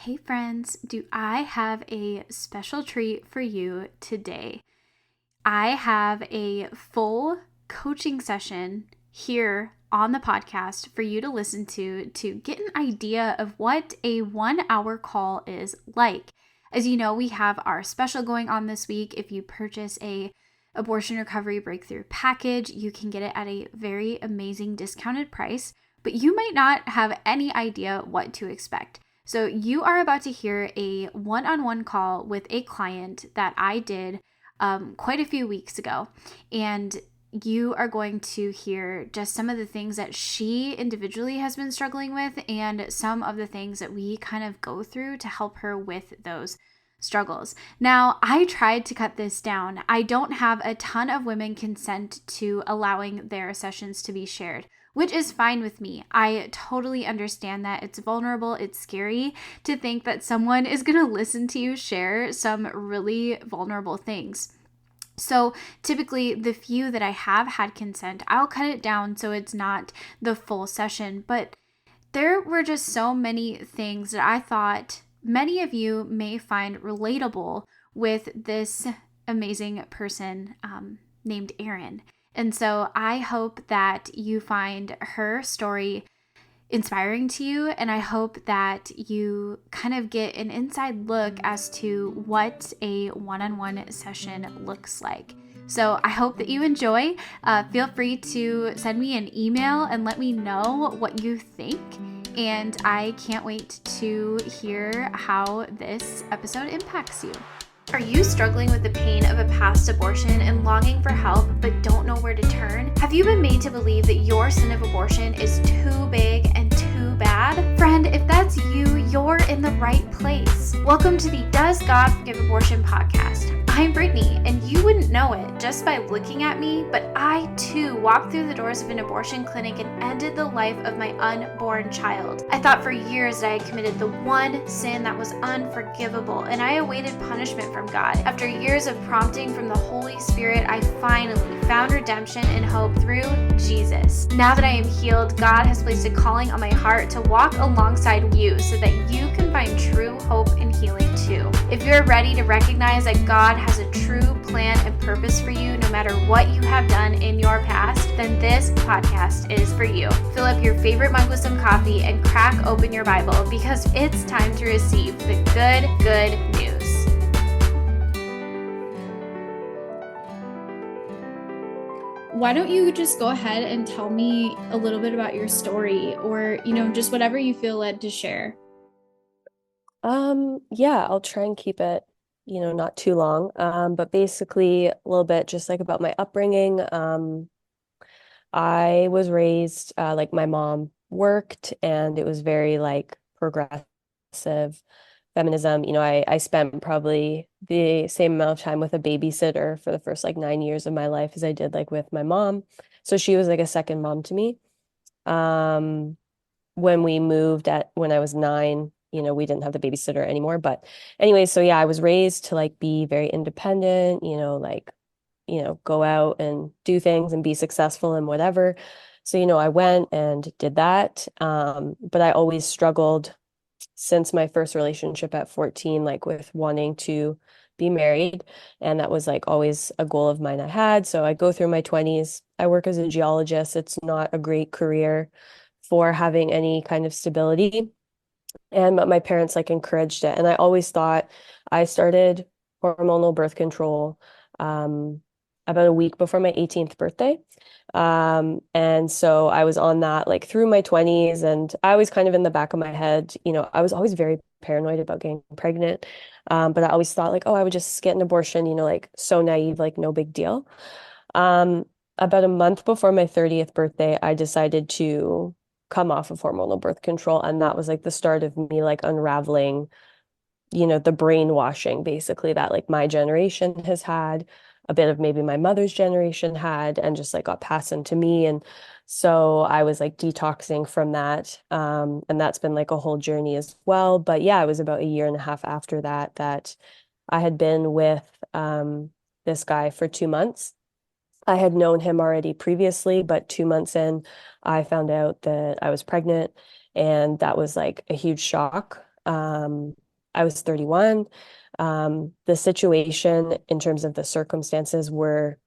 Hey friends, do I have a special treat for you today? I have a full coaching session here on the podcast for you to listen to get an idea of what a 1 hour call is like. As you know, we have our special going on this week. If you purchase a abortion recovery breakthrough package, you can get it at a very amazing discounted price, but you might not have any idea what to expect. So you are about to hear a one-on-one call with a client that I did quite a few weeks ago. And you are going to hear just some of the things that she individually has been struggling with and some of the things that we kind of go through to help her with those struggles. Now, I tried to cut this down. I don't have a ton of women consent to allowing their sessions to be shared, which is fine with me. I totally understand that it's vulnerable. It's scary to think that someone is going to listen to you share some really vulnerable things. So typically the few that I have had consent, I'll cut it down so it's not the full session. But there were just so many things that I thought many of you may find relatable with this amazing person named Erin. And so I hope that you find her story inspiring to you, and I hope that you kind of get an inside look as to what a one-on-one session looks like. So I hope that you enjoy. Feel free to send me an email and let me know what you think. And I can't wait to hear how this episode impacts you. Are you struggling with the pain of a past abortion and longing for help but don't know where to turn? Have you been made to believe that your sin of abortion is too big and too bad? Friend, if that's you, you're in the right place. Welcome to the Does God Forgive Abortion podcast. I'm Brittany, and you wouldn't know it just by looking at me, but I too walked through the doors of an abortion clinic and ended the life of my unborn child. I thought for years that I had committed the one sin that was unforgivable, and I awaited punishment from God. After years of prompting from the Holy Spirit, I finally found redemption and hope through Jesus. Now that I am healed, God has placed a calling on my heart to walk alongside you so that you can find true hope and healing too. If you're ready to recognize that God has a true plan and purpose for you no matter what you have done in your past, then this podcast is for you. Fill up your favorite mug with some coffee and crack open your Bible because it's time to receive the good news. Why don't you just go ahead and tell me a little bit about your story, or, just whatever you feel led to share. Yeah, I'll try and keep it, not too long. But basically a little bit just like about my upbringing. I was raised, like my mom worked and it was very like progressive feminism. I spent probably the same amount of time with a babysitter for the first like 9 years of my life as I did like with my mom. So she was like a second mom to me. When we moved when I was 9, we didn't have the babysitter anymore. But anyway, so yeah, I was raised to like be very independent, like, go out and do things and be successful and whatever. So, I went and did that. But I always struggled since my first relationship at 14, like with wanting to be married. And that was like always a goal of mine I had. So I go through my 20s. I work as a geologist. It's not a great career for having any kind of stability. And my parents like encouraged it. And I always thought I started hormonal birth control about a week before my 18th birthday. And so I was on that like through my 20s, and I was kind of in the back of my head, I was always very paranoid about getting pregnant. But I always thought like, oh, I would just get an abortion, like so naive, like no big deal. About a month before my 30th birthday, I decided to come off of hormonal birth control. And that was like the start of me like unraveling, the brainwashing basically that like my generation has had, a bit of maybe my mother's generation had, and just like got passed into me. And so I was like detoxing from that. And that's been like a whole journey as well. But yeah, it was about a year and a half after that I had been with this guy for 2 months. I had known him already previously, but 2 months in, I found out that I was pregnant, and that was like a huge shock. I was 31. The situation in terms of the circumstances were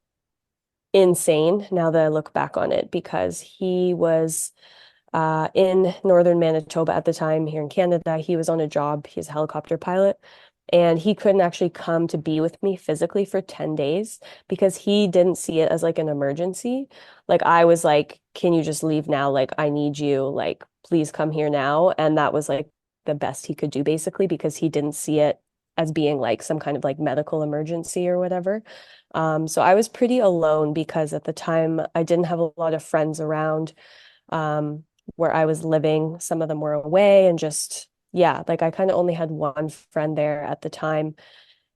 insane now that I look back on it because he was in northern Manitoba at the time here in Canada. He was on a job, he's a helicopter pilot, and he couldn't actually come to be with me physically for 10 days because he didn't see it as like an emergency. Like I was like, can you just leave now? Like I need you, like please come here now. And that was like the best he could do basically because he didn't see it as being like some kind of like medical emergency or whatever. So I was pretty alone because at the time I didn't have a lot of friends around um, where I was living. Some of them were away and just, yeah, like I kind of only had one friend there at the time.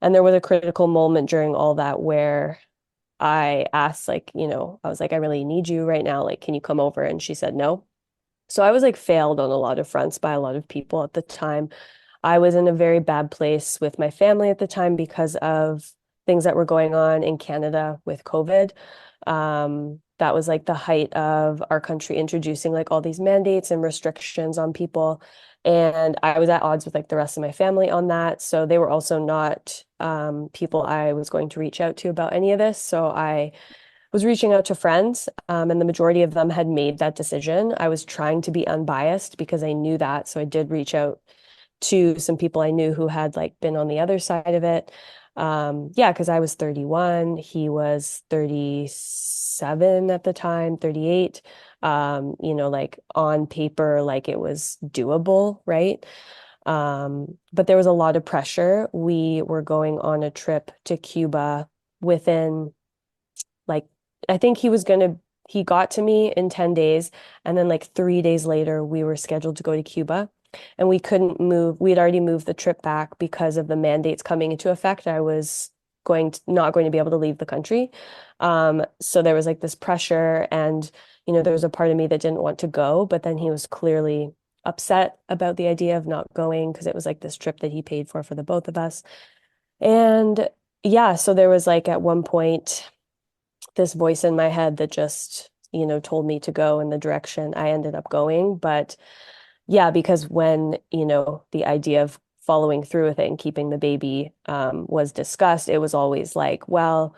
And there was a critical moment during all that where I asked, like, I was like, I really need you right now. Like, can you come over? And she said no. So I was like failed on a lot of fronts by a lot of people at the time. I was in a very bad place with my family at the time because of things that were going on in Canada with COVID. That was like the height of our country introducing like all these mandates and restrictions on people. And I was at odds with like the rest of my family on that. So they were also not people I was going to reach out to about any of this. So I was reaching out to friends, and the majority of them had made that decision. I was trying to be unbiased because I knew that. So I did reach out to some people I knew who had like been on the other side of it. Yeah, because I was 31, he was 37 at the time, 38. Like on paper, like it was doable, right? But there was a lot of pressure. We were going on a trip to Cuba within like I think he got to me in 10 days and then like 3 days later we were scheduled to go to Cuba and we couldn't move. We had already moved the trip back because of the mandates coming into effect. I was not going to be able to leave the country. So there was like this pressure and there was a part of me that didn't want to go, but then he was clearly upset about the idea of not going because it was like this trip that he paid for the both of us. And yeah, so there was like at one point this voice in my head that just, told me to go in the direction I ended up going. But yeah, because when, the idea of following through with it and keeping the baby was discussed, it was always like, well,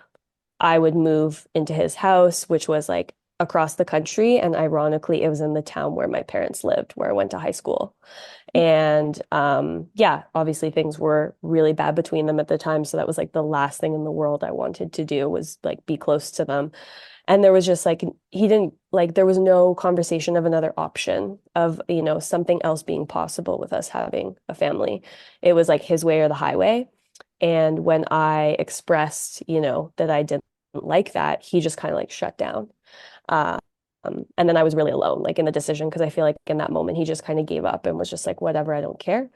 I would move into his house, which was like across the country. And ironically, it was in the town where my parents lived, where I went to high school. And yeah, obviously things were really bad between them at the time. So that was like the last thing in the world I wanted to do was like be close to them. And there was just like he didn't like there was no conversation of another option of, something else being possible with us having a family. It was like his way or the highway. And when I expressed, that I didn't like that, he just kind of like shut down. Um, and then I was really alone, like in the decision, because I feel like in that moment he just kind of gave up and was just like, whatever, I don't care.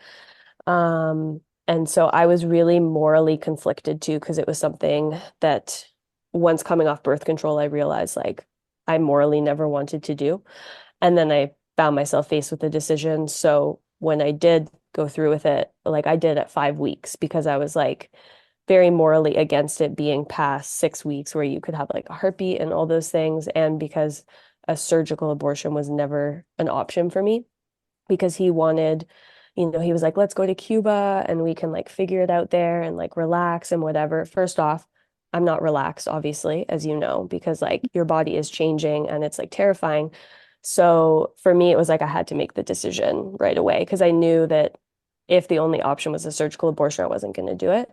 And so I was really morally conflicted too, because it was something that once coming off birth control, I realized like I morally never wanted to do. And then I found myself faced with the decision. So when I did go through with it, like I did at 5 weeks because I was like very morally against it being past 6 weeks where you could have like a heartbeat and all those things. And because a surgical abortion was never an option for me because he wanted, he was like, let's go to Cuba and we can like figure it out there and like relax and whatever. First off, I'm not relaxed, obviously, as you know, because like your body is changing and it's like terrifying. So for me, it was like I had to make the decision right away because I knew that if the only option was a surgical abortion, I wasn't going to do it.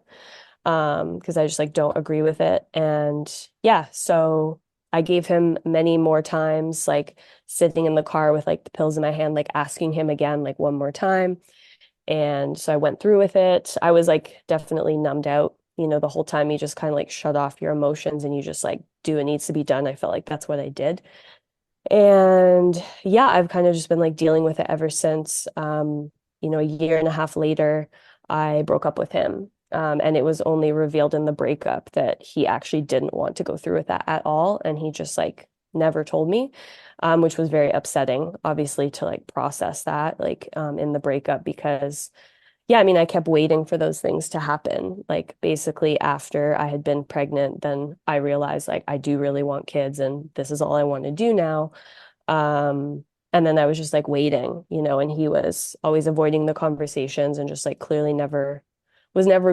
Because I just like don't agree with it. And yeah, so I gave him many more times, like sitting in the car with like the pills in my hand, like asking him again, like one more time. And so I went through with it. I was like definitely numbed out, the whole time you just kind of like shut off your emotions and you just like do what needs to be done. I felt like that's what I did. And yeah, I've kind of just been like dealing with it ever since. A year and a half later, I broke up with him. And it was only revealed in the breakup that he actually didn't want to go through with that at all. And he just like never told me, which was very upsetting, obviously, to like process that like in the breakup because yeah, I mean, I kept waiting for those things to happen. Like basically after I had been pregnant, then I realized like I do really want kids and this is all I want to do now. Um, And then I was just like waiting, and he was always avoiding the conversations and just like clearly never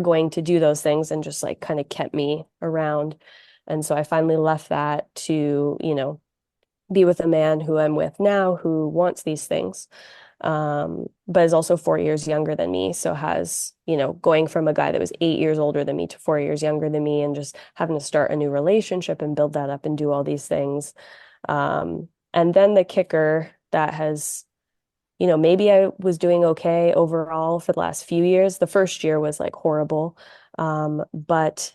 going to do those things and just like kind of kept me around. And so I finally left that to, be with a man who I'm with now who wants these things, but is also 4 years younger than me. So has, going from a guy that was 8 years older than me to 4 years younger than me and just having to start a new relationship and build that up and do all these things. And then the kicker that has, maybe I was doing okay overall for the last few years. The first year was like horrible. But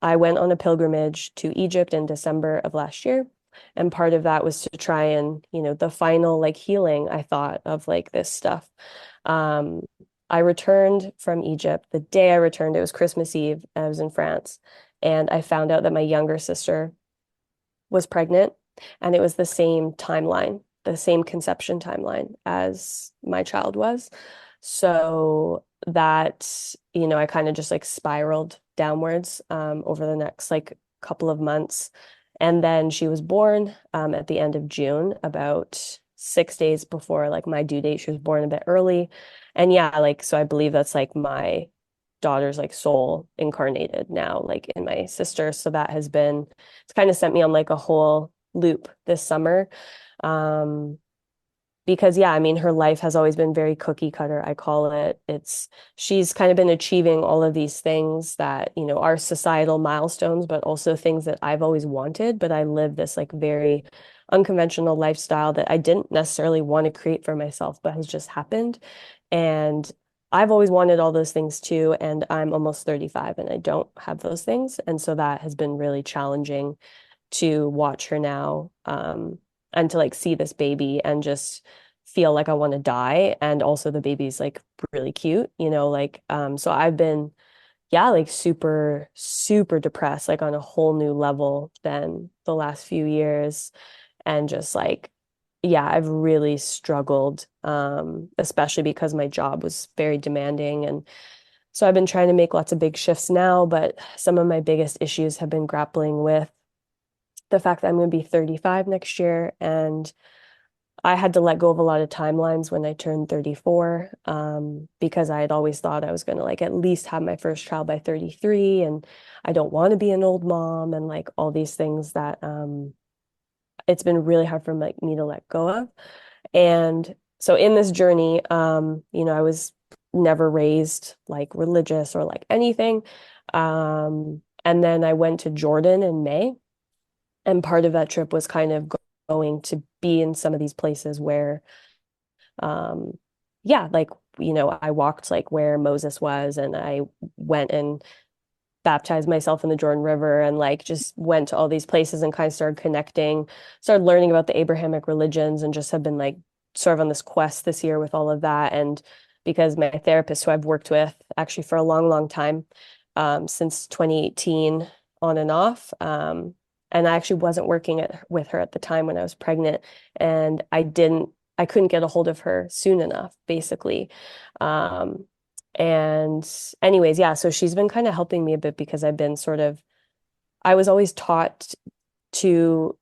I went on a pilgrimage to Egypt in December of last year. And part of that was to try and, the final like healing, I thought, of like this stuff. Um, I returned from Egypt. The day I returned, it was Christmas Eve. I was in France. And I found out that my younger sister was pregnant, and it was the same timeline, the same conception timeline as my child was. So that, I kind of just like spiraled downwards over the next like couple of months. And then she was born at the end of June, about 6 days before like my due date. She was born a bit early. And yeah, like, so I believe that's like my daughter's like soul incarnated now, like in my sister. So that has been, it's kind of sent me on like a whole loop this summer. Um, because yeah, I mean, her life has always been very cookie cutter, I call it. She's kind of been achieving all of these things that, are societal milestones, but also things that I've always wanted. But I live this like very unconventional lifestyle that I didn't necessarily want to create for myself, but has just happened. And I've always wanted all those things too. And I'm almost 35 and I don't have those things. And so that has been really challenging to watch her now, and to like see this baby and just feel like I want to die. And also the baby's like really cute, like, so I've been, yeah, like super, super depressed, like on a whole new level than the last few years. And just like, yeah, I've really struggled, especially because my job was very demanding. And so I've been trying to make lots of big shifts now, but some of my biggest issues have been grappling with the fact that I'm going to be 35 next year. And I had to let go of a lot of timelines when I turned 34, because I had always thought I was going to like at least have my first child by 33. And I don't want to be an old mom and like all these things that it's been really hard for like me to let go of. And so in this journey, I was never raised like religious or like anything. And then I went to Jordan in May. And part of that trip was kind of going to be in some of these places where, um, yeah, like, I walked like where Moses was, and I went and baptized myself in the Jordan River and like just went to all these places and kind of started connecting, started learning about the Abrahamic religions, and just have been like sort of on this quest this year with all of that. And because my therapist, who I've worked with actually for a long, long time, since 2018 on and off, and I actually wasn't working with her at the time when I was pregnant, and I couldn't get a hold of her soon enough, basically. Um, and anyways, yeah, so she's been kind of helping me a bit because I was always taught to,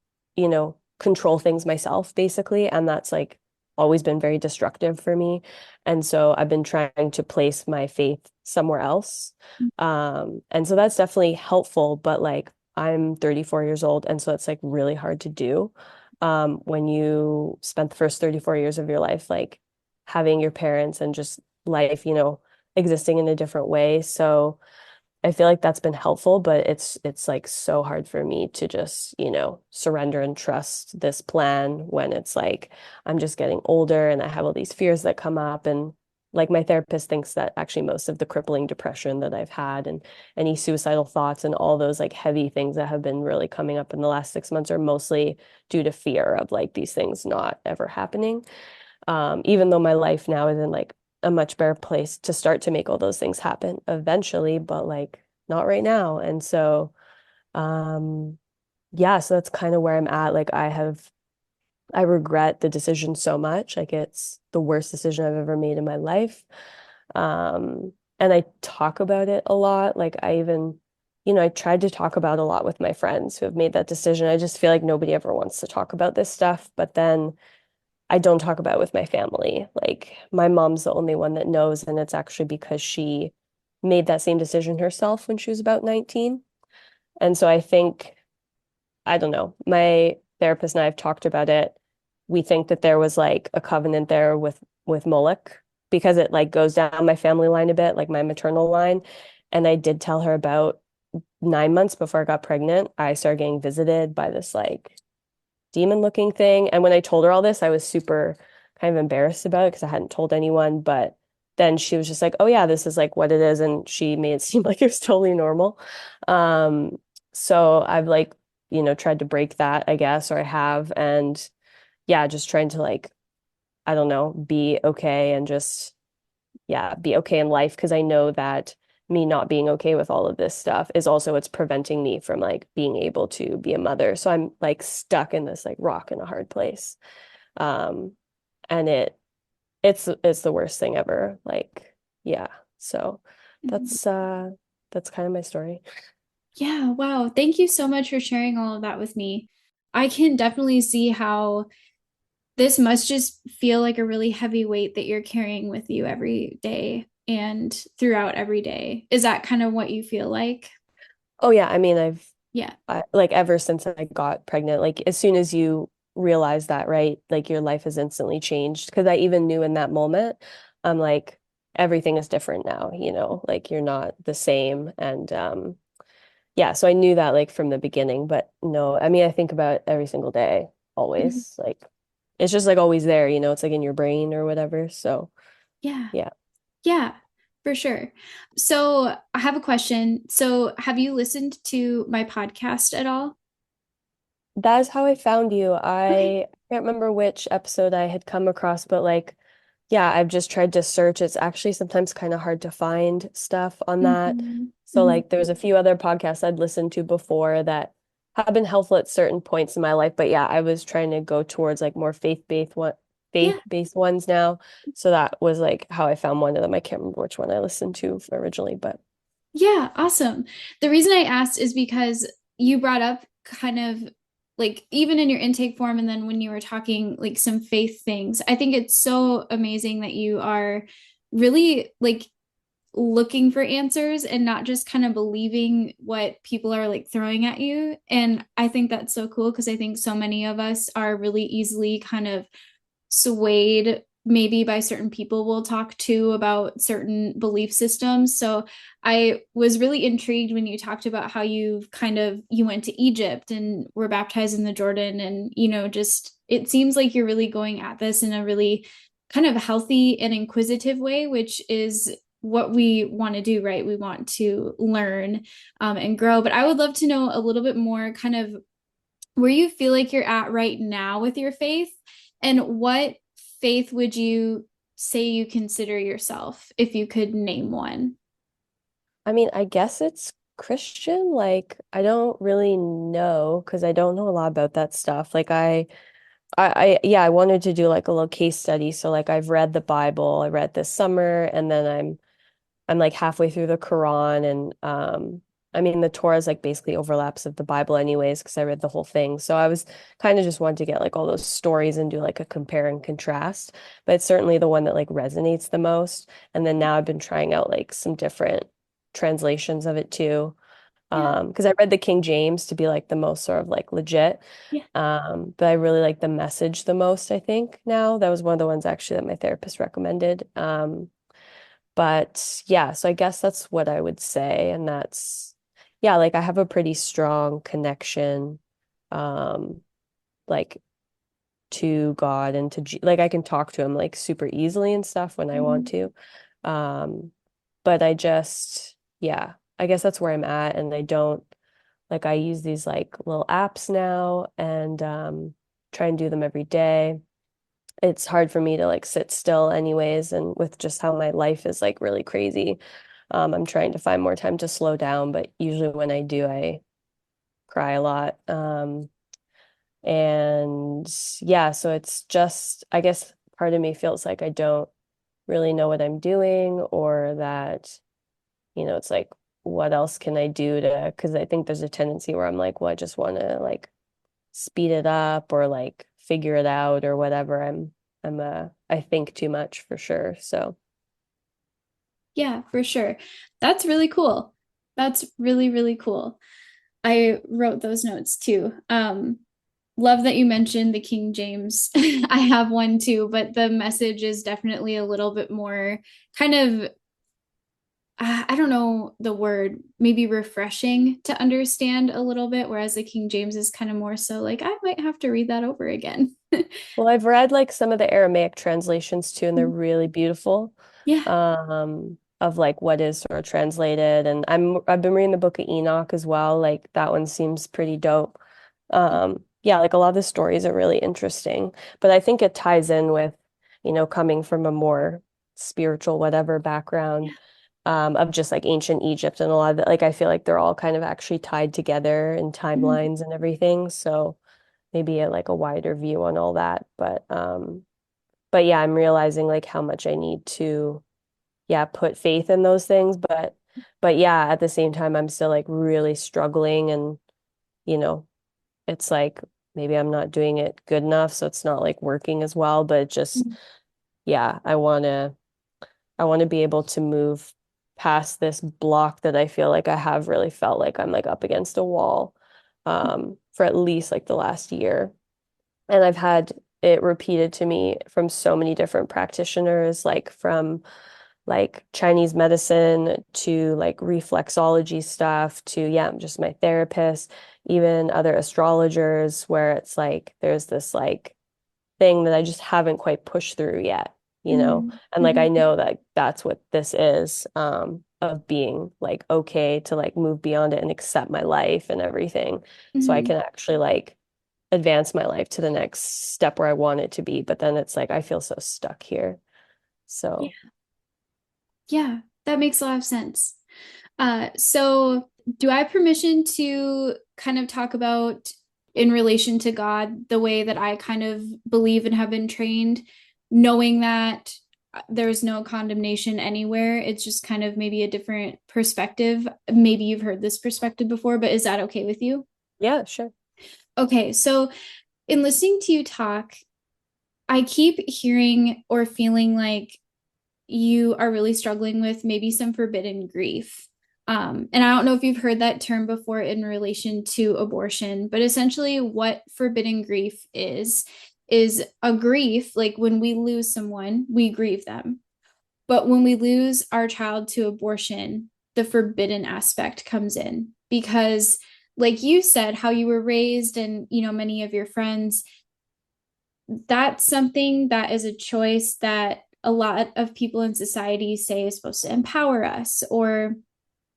control things myself, basically. And that's like always been very destructive for me. And so I've been trying to place my faith somewhere else. And so that's definitely helpful, but like I'm 34 years old, and so it's like really hard to do. When you spent the first 34 years of your life, like having your parents and just life, existing in a different way. So I feel like that's been helpful, but it's like so hard for me to just, surrender and trust this plan when it's like I'm just getting older and I have all these fears that come up. And like my therapist thinks that actually most of the crippling depression that I've had and any suicidal thoughts and all those like heavy things that have been really coming up in the last 6 months are mostly due to fear of like these things not ever happening. Even though my life now is in like a much better place to start to make all those things happen eventually, but like not right now. And so, um, yeah, so that's kind of where I'm at. Like I regret the decision so much. Like it's the worst decision I've ever made in my life. And I talk about it a lot. Like I even, I tried to talk about a lot with my friends who have made that decision. I just feel like nobody ever wants to talk about this stuff. But then I don't talk about it with my family. Like my mom's the only one that knows, and it's actually because she made that same decision herself when she was about 19. And so I think, I don't know, my therapist and I have talked about it. We think that there was like a covenant there with Moloch because it like goes down my family line a bit, like my maternal line. And I did tell her about 9 months before I got pregnant, I started getting visited by this like demon looking thing. And when I told her all this, I was super kind of embarrassed about it because I hadn't told anyone. But then she was just like, oh, yeah, this is like what it is. And she made it seem like it was totally normal. Um, so I've like, tried to break that, I guess, or I have. And yeah, just trying to like, I don't know, be okay and just, yeah, be okay in life because I know that me not being okay with all of this stuff is also what's preventing me from like being able to be a mother. So I'm like stuck in this like rock in a hard place. Um, and it's the worst thing ever. Like, yeah. So Mhm. that's uh that's kind of my story. Yeah, wow. Thank you so much for sharing all of that with me. I can definitely see how this must just feel like a really heavy weight that you're carrying with you every day and throughout every day. Is that kind of what you feel like? Oh yeah, I mean Yeah. like ever since I got pregnant, like as soon as you realize that, right, like your life has instantly changed. Because I even knew in that moment, I'm like, everything is different now, like you're not the same. And yeah, so I knew that like from the beginning, but no, I mean, I think about it every single day, Mhm. always. Like it's just like always there, it's like in your brain or whatever. So Yeah. yeah. Yeah, for sure. So I have a question. So have you listened to my podcast at all? That is how I found you. Okay. I can't remember which episode I had come across, but like, yeah, I've just tried to search. It's actually sometimes kind of hard to find stuff on that. Mhm. So Mhm. like there's a few other podcasts I'd listened to before that have been helpful at certain points in my life. But yeah, I was trying to go towards like more Yeah. faith-based ones now. So that was like how I found one of them. I can't remember which one I listened to originally, but Yeah, awesome. The reason I asked is because you brought up kind of like even in your intake form and then when you were talking like some faith things. I think it's so amazing that you are really like looking for answers and not just kind of believing what people are like throwing at you. And I think that's so cool because I think so many of us are really easily kind of swayed maybe by certain people we'll talk to about certain belief systems. So I was really intrigued when you talked about how you went to Egypt and were baptized in the Jordan and just it seems like you're really going at this in a really kind of healthy and inquisitive way, which is what we want to do, right? We want to learn and grow. But I would love to know a little bit more kind of where you feel like you're at right now with your faith and what faith would you say you consider yourself if you could name one? I mean, I guess it's Christian. Like, I don't really know because I don't know a lot about that stuff. Like, yeah, I wanted to do like a little case study. So, like, I've read the Bible. I read this summer, and then I'm like halfway through the Quran, and I mean, the Torah is like basically overlaps of the Bible, anyways, because I read the whole thing. So I was kind of just wanted to get like all those stories and do like a compare and contrast. But it's certainly the one that like resonates the most. And then now I've been trying out like some different translations of it too. Yeah, Because I read the King James to be like the most sort of like legit. yeah. But I really like the message the most, I think now. That was one of the ones actually that my therapist recommended. But yeah, so I guess that's what I would say. And that's, yeah, like I have a pretty strong connection, um, like to God and to G like I can talk to him like super easily and stuff when I want Mhm. to. Um, but I just, yeah, I guess that's where I'm at. And I don't like I use these like little apps now and try and do them every day. It's hard for me to like sit still anyways, and with just how my life is like really crazy. I'm trying to find more time to slow down, but usually when I do, I cry a lot. And yeah, so it's just, I guess part of me feels like I don't really know what I'm doing, or that, it's like, what else can I do to, because I think there's a tendency where I'm like, well, I just want to like speed it up or like figure it out or whatever. I think too much for sure. So Yeah, for sure. That's really cool. That's really, really cool. I wrote those notes too. Love that you mentioned the King James. I have one too, but the message is definitely a little bit more kind of, I don't know the word, maybe refreshing to understand a little bit, whereas the King James is kind of more so like, I might have to read that over again. well, I've read like some of the Aramaic translations too, and they're really beautiful. Yeah. Of like what is sort of translated. And I've been reading the Book of Enoch as well. Like that one seems pretty dope. Yeah, like a lot of the stories are really interesting. But I think it ties in with, coming from a more spiritual whatever background, of just like ancient Egypt and a lot of it, like I feel like they're all kind of actually tied together in Mhm. timelines and everything. So maybe like a wider view on all that. But yeah, I'm realizing like how much I need to, yeah, put faith in those things. But yeah, at the same time, I'm still like really struggling, and you know, it's like maybe I'm not doing it good enough, so it's not like working as well. But it just, yeah, I want to be able to move past this block that I feel like I have really felt like I'm like up against a wall, for at least like the last year. And I've had it repeated to me from so many different practitioners, like from like Chinese medicine to like reflexology stuff to, yeah, just my therapist, even other astrologers, where it's like there's this like thing that I just haven't quite pushed through yet, you know? Mhm. And like I Mhm. know that that's what this is, of being like okay to like move beyond it and accept my life and everything. So I Mhm. can actually like advance my life to the next step where I want it to be. But then it's like I feel so stuck here. Yeah. So Yeah, that makes a lot of sense. So do I have permission to kind of talk about in relation to God the way that I kind of believe and have been trained, knowing that there's no condemnation anywhere? It's just kind of maybe a different perspective. Maybe you've heard this perspective before, but is that okay with you? yeah, sure. Okay, so in listening to you talk, I keep hearing or feeling like you are really struggling with maybe some forbidden grief. And I don't know if you've heard that term before in relation to abortion, but essentially, what forbidden grief is a grief like when we lose someone, we grieve them. But when we lose our child to abortion, the forbidden aspect comes in because, like you said, how you were raised and, many of your friends, that's something that is a choice that a lot of people in society say is supposed to empower us or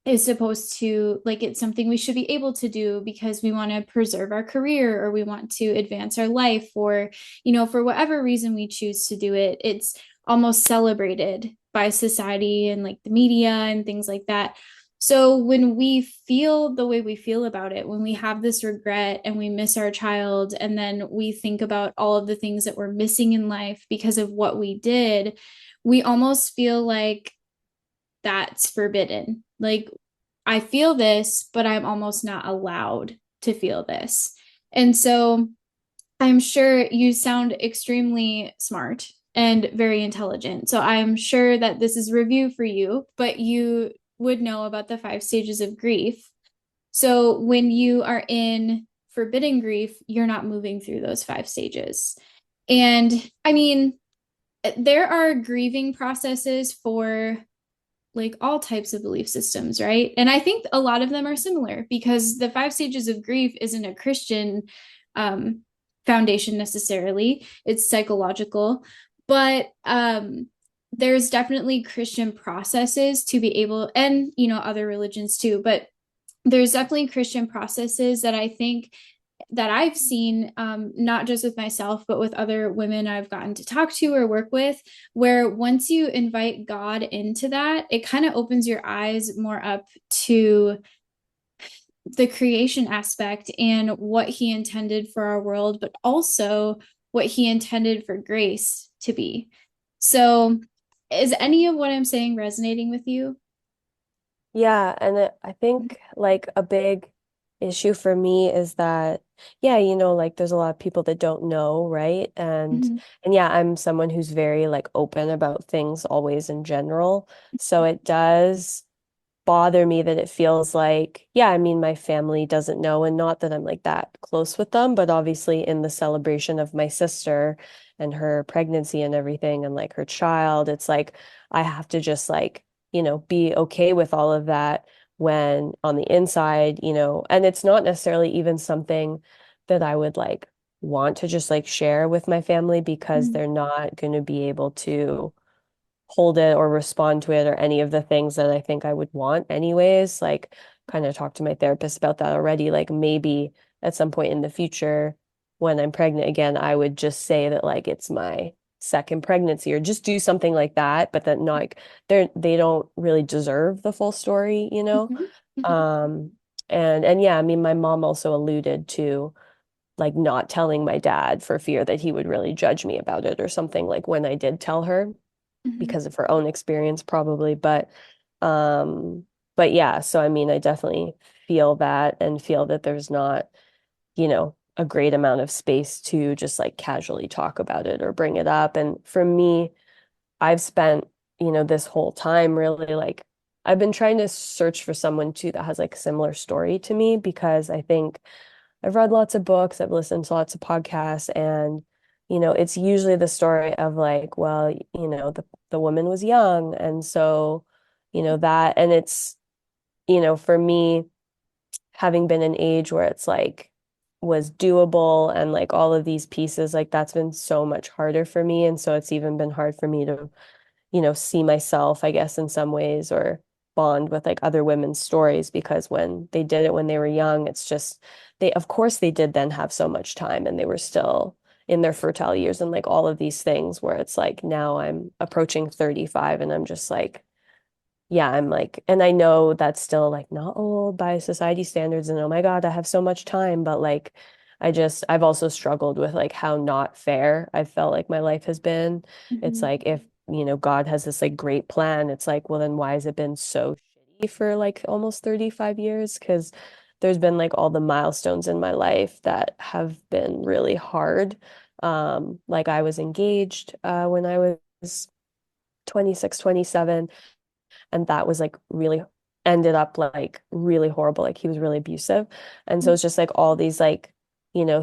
is supposed to like it's something we should be able to do because we want to preserve our career or we want to advance our life or for whatever reason we choose to do it, it's almost celebrated by society and like the media and things like that. So when we feel the way we feel about it, when we have this regret and we miss our child and then we think about all of the things that we're missing in life because of what we did, we almost feel like that's forbidden. Like, I feel this, but I'm almost not allowed to feel this. And so I'm sure you sound extremely smart and very intelligent. So I'm sure that this is review for you, but you would know about the 5 stages of grief. So when you are in forbidden grief, you're not moving through those 5 stages. And I mean, there are grieving processes for like all types of belief systems, right? And I think a lot of them are similar because the 5 stages of grief isn't a Christian um, foundation necessarily, it's psychological. But there's definitely Christian processes to be able, and other religions too, but there's definitely Christian processes that I think that I've seen, not just with myself, but with other women I've gotten to talk to or work with, where once you invite God into that, it kind of opens your eyes more up to the creation aspect and what He intended for our world, but also what He intended for grace to be. So, is any of what I'm saying resonating with you? Yeah, and I think like a big issue for me is that yeah, like there's a lot of people that don't know, right? Mhm. And yeah, I'm someone who's very like open about things always in general. So it does bother me that it feels like, yeah, I mean, my family doesn't know, and not that I'm like that close with them, but obviously in the celebration of my sister and her pregnancy and everything, and like her child, it's like I have to just like, be okay with all of that when on the inside, and it's not necessarily even something that I would like want to just like share with my family because Mhm. they're not going to be able to hold it or respond to it or any of the things that I think I would want anyways. Like kind of talked to my therapist about that already. Like maybe at some point in the future when I'm pregnant again, I would just say that like it's my second pregnancy or just do something like that, but that not like they don't really deserve the full story, you know? Mhm. Mhm. Um and yeah, I mean my mom also alluded to like not telling my dad for fear that he would really judge me about it or something like when I did tell her Mhm. because of her own experience probably um but yeah, so I mean I definitely feel that and feel that there's not a great amount of space to just like casually talk about it or bring it up. And for me, I've spent this whole time really like I've been trying to search for someone too that has like a similar story to me because I think I've read lots of books, I've listened to lots of podcasts, and it's usually the story of like, well, the woman was young, and so, that, and it's, for me, having been an age where it's like was doable and like all of these pieces, like that's been so much harder for me, and so it's even been hard for me to see myself, I guess, in some ways or bond with like other women's stories because when they did it when they were young, it's just of course they did then have so much time and they were still in their fertile years and like all of these things where it's like now I'm approaching 35 and I'm just like yeah, I'm like, and I know that's still like not old by society standards, and oh my God, I have so much time, but like, I've also struggled with like how not fair I felt like my life has been. It's Mhm. like, if, God has this like great plan, it's like, well, then why has it been so shitty for like almost 35 years? Because there's been like all the milestones in my life that have been really hard. Like I was engaged when I was 26, 27 and that was like really ended up like really horrible. Like he was really abusive. And so it's just like all these like,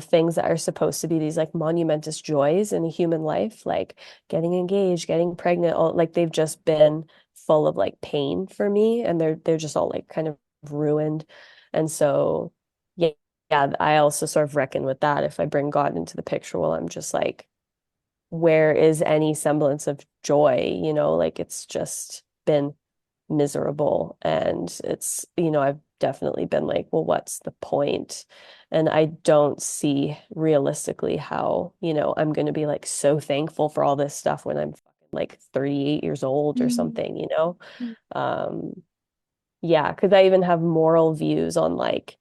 things that are supposed to be these like monumentous joys in a human life, like getting engaged, getting pregnant, all like they've just been full of like pain for me and they're just all like kind of ruined. And so yeah, yeah, I also sort of reckon with that if I bring God into the picture, well, I'm just like, where is any semblance of joy? Like it's just been miserable. And it's, I've definitely been like, well, what's the point? And I don't see realistically how, I'm going to be like so thankful for all this stuff when I'm fucking like 38 years old or Mhm. something. Um, yeah, because I even have moral views on like,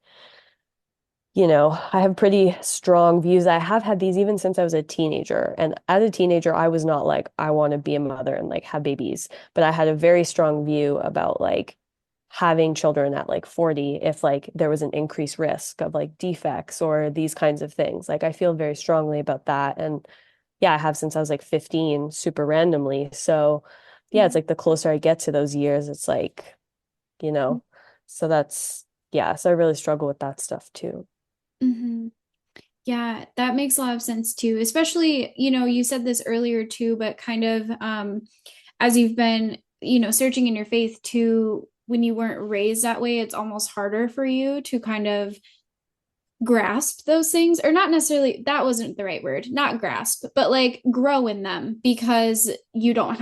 I have pretty strong views. I have had these even since I was a teenager. And as a teenager, I was not like, I want to be a mother and like have babies. But I had a very strong view about like having children at like 40 if like there was an increased risk of like defects or these kinds of things. Like I feel very strongly about that. And yeah, I have since I was like 15, super randomly. So yeah, it's Mhm. like the closer I get to those years, it's like, you know, so that's, yeah, so I really struggle with that stuff too. Mhm. Yeah, that makes a lot of sense too. Especially, you said this earlier too, but kind of as you've been, searching in your faith too, when you weren't raised that way, it's almost harder for you to kind of grasp those things, or not necessarily, that wasn't the right word, not grasp, but like grow in them because you didn't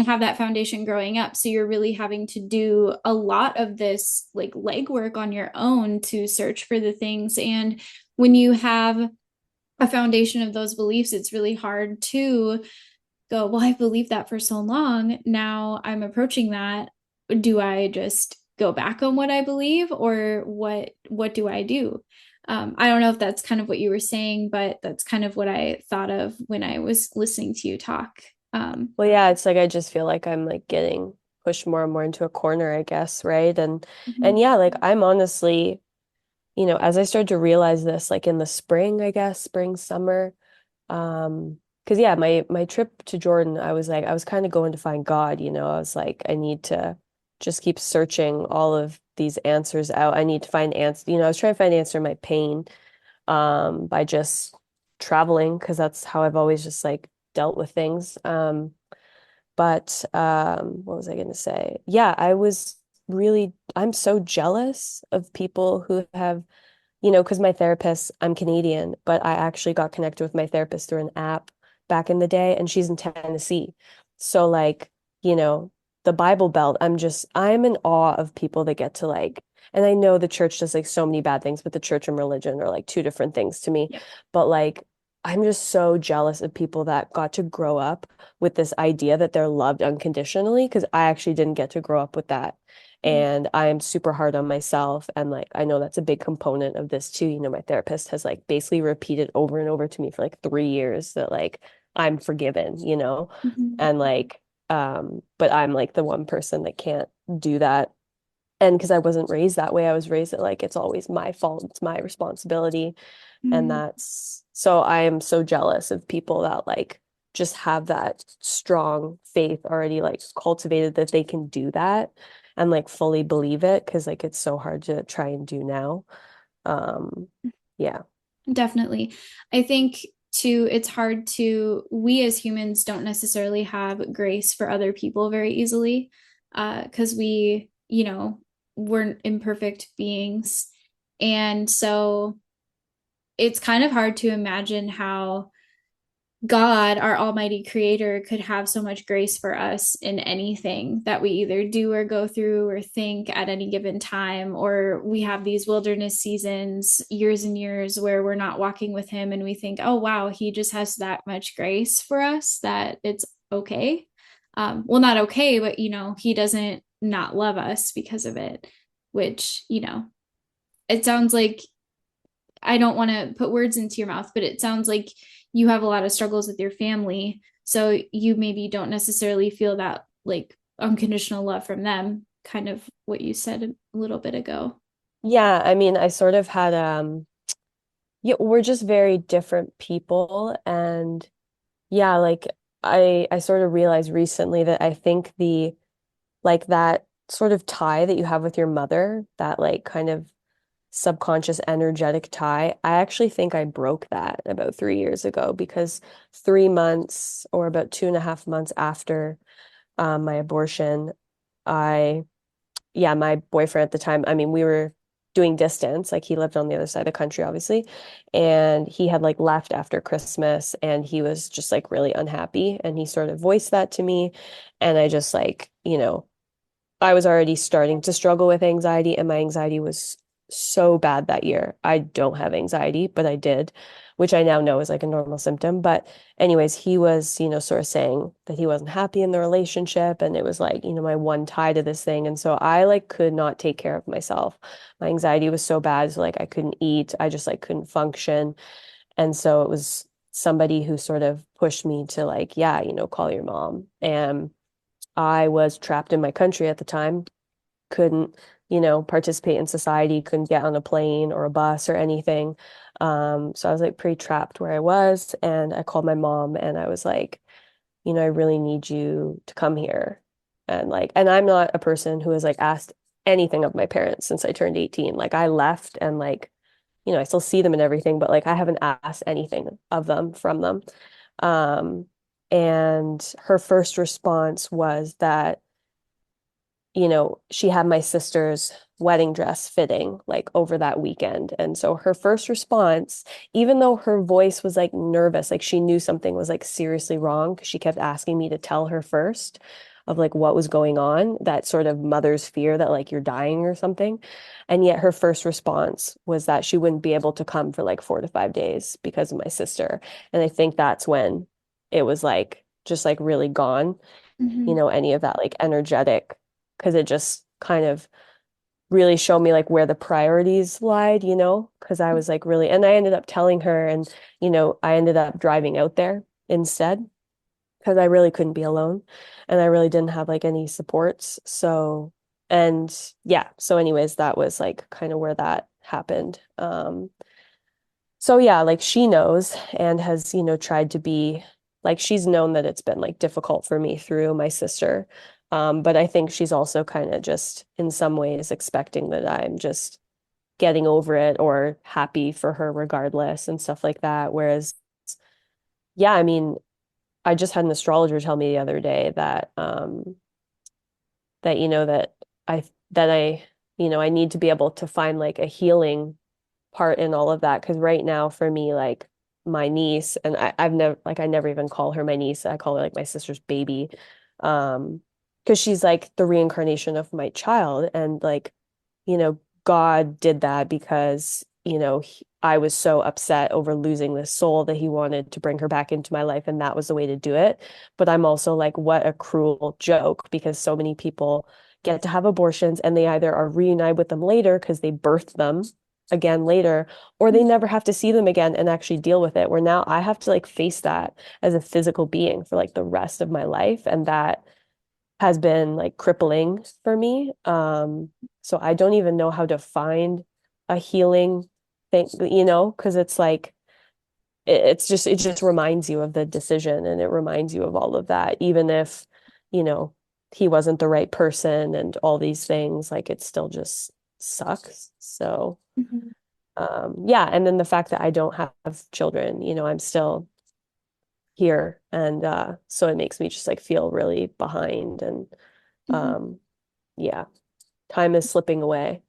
have that foundation growing up. So you're really having to do a lot of this like legwork on your own to search for the things. And when you have a foundation of those beliefs, it's really hard to go, well, I've believed that for so long. Now I'm approaching that. Do I just go back on what I believe, or what do I do? I don't know if that's kind of what you were saying, but that's kind of what I thought of when I was listening to you talk. Well, yeah, it's like I just feel like I'm like getting pushed more and more into a corner, I guess, right? And Mhm. yeah, like I'm honestly as I started to realize this, like in the spring, I guess, spring, summer, because yeah, my trip to Jordan, I was like, I was kind of going to find God, I was like, I need to just keep searching all of these answers out. I need to find answers, I was trying to find answer in my pain, by just traveling, because that's how I've always just like dealt with things. But what was I going to say? Yeah, I'm so jealous of people who have, because my therapist, I'm Canadian, but I actually got connected with my therapist through an app back in the day, and she's in Tennessee. So, like, you know, the Bible Belt, I'm in awe of people that get to like, and I know the church does like so many bad things, but the church and religion are like two different things to me. Yep. But like, I'm just so jealous of people that got to grow up with this idea that they're loved unconditionally, because I actually didn't get to grow up with that. Mm. And I am super hard on myself. And like, I know that's a big component of this too. My therapist has like basically repeated over and over to me for like 3 years that like I'm forgiven. Mhm. And like, but I'm like the one person that can't do that. And because I wasn't raised that way, I was raised that like it's always my fault, it's my responsibility. And Mm. that's so I am so jealous of people that like just have that strong faith already like cultivated that they can do that and like fully believe it, because like it's so hard to try and do now. Um, yeah. Definitely. I think too, it's hard to, we as humans don't necessarily have grace for other people very easily, because we're imperfect beings. And so it's kind of hard to imagine how God, our almighty creator, could have so much grace for us in anything that we either do or go through or think at any given time. Or we have these wilderness seasons, years and years, where we're not walking with him and we think, oh, wow, he just has that much grace for us that it's okay. Well, not okay, but, he doesn't not love us because of it, which, it sounds like I don't want to put words into your mouth, but it sounds like you have a lot of struggles with your family. So you maybe don't necessarily feel that like unconditional love from them, kind of what you said a little bit ago. Yeah, I mean, I sort of had yeah, we're just very different people. And yeah, like I sort of realized recently that I think the like that sort of tie that you have with your mother, that like kind of subconscious energetic tie, I actually think I broke that about 3 years ago, because 3 months or about 2.5 months after my abortion, I yeah, my boyfriend at the time, I mean, we were doing distance, like he lived on the other side of the country, obviously, and he had like left after Christmas, and he was just like really unhappy, and he sort of voiced that to me, and I just like, I was already starting to struggle with anxiety, and my anxiety was so bad that year. I don't have anxiety, but I did, which I now know is like a normal symptom. But anyways, he was, sort of saying that he wasn't happy in the relationship, and it was like, my one tie to this thing. And so I like could not take care of myself. My anxiety was so bad, so like I couldn't eat, I just like couldn't function. And so it was somebody who sort of pushed me to like, yeah, call your mom. And I was trapped in my country at the time, couldn't, participate in society, couldn't get on a plane or a bus or anything. So I was like pretty trapped where I was. And I called my mom and I was like, I really need you to come here. And like, and I'm not a person who has like asked anything of my parents since I turned 18. Like I left and like, I still see them and everything, but like I haven't asked anything of them from them. Um, and her first response was that she had my sister's wedding dress fitting like over that weekend. And so her first response, even though her voice was like nervous, like she knew something was like seriously wrong, because she kept asking me to tell her first of like what was going on, that sort of mother's fear that like you're dying or something. And yet her first response was that she wouldn't be able to come for like 4 to 5 days because of my sister. And I think that's when it was like just like really gone, Mm-hmm. any of that like energetic, because it just kind of really showed me like where the priorities lied, because I was like really, and I ended up telling her, and, I ended up driving out there instead, because I really couldn't be alone and I really didn't have like any supports. So, and yeah, so anyways, that was like kind of where that happened. So yeah, like she knows and has, tried to be like she's known that it's been like difficult for me through my sister. But I think she's also kind of just in some ways expecting that I'm just getting over it or happy for her regardless and stuff like that. Whereas, yeah, I mean, I just had an astrologer tell me the other day that that I that I I need to be able to find like a healing part in all of that because right now for me like my niece and I've never like I never even call her my niece. I call her like my sister's baby. Because she's like the reincarnation of my child and like God did that because I was so upset over losing this soul that he wanted to bring her back into my life and that was the way to do it. But I'm also like what a cruel joke because so many people get to have abortions and they either are reunited with them later because they birthed them again later, or they never have to see them again and actually deal with it. Where now I have to like face that as a physical being for like the rest of my life. And that has been like crippling for me. So I don't even know how to find a healing thing, because it's like it just reminds you of the decision and it reminds you of all of that, even if, you know, he wasn't the right person and all these things, like it still just sucks. So Mhm. yeah, and then the fact that I don't have children, I'm still here and so it makes me just like feel really behind and Mhm. um yeah, time is slipping away.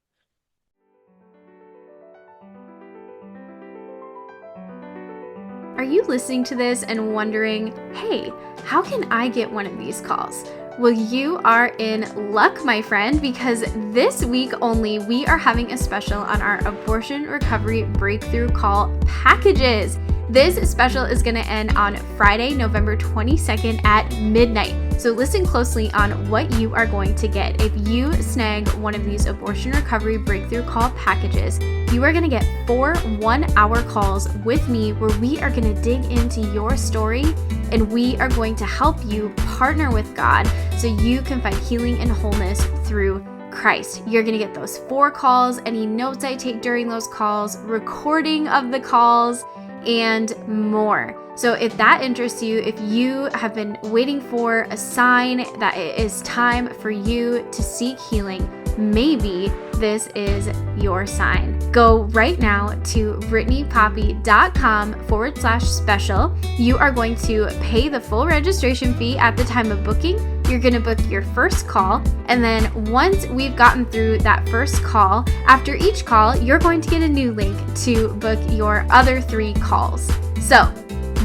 Are you listening to this and wondering, hey, how can I get one of these calls? Well, you are in luck, my friend, because this week only we are having a special on our abortion recovery breakthrough call packages. This special is going to end on Friday, November 22nd at midnight. So listen closely on what you are going to get. If you snag one of these abortion recovery breakthrough call packages, you are going to get 4 one-hour calls with me where we are going to dig into your story and we are going to help you partner with God so you can find healing and wholeness through Christ. You're going to get those 4 calls, any notes I take during those calls, recording of the calls, and more. So if that interests you, if you have been waiting for a sign that it is time for you to seek healing, maybe this is your sign. Go right now to brittanypoppy.com/special. You are going to pay the full registration fee at the time of booking. You're going to book your first call. And then once we've gotten through that first call, after each call, you're going to get a new link to book your other 3 calls. So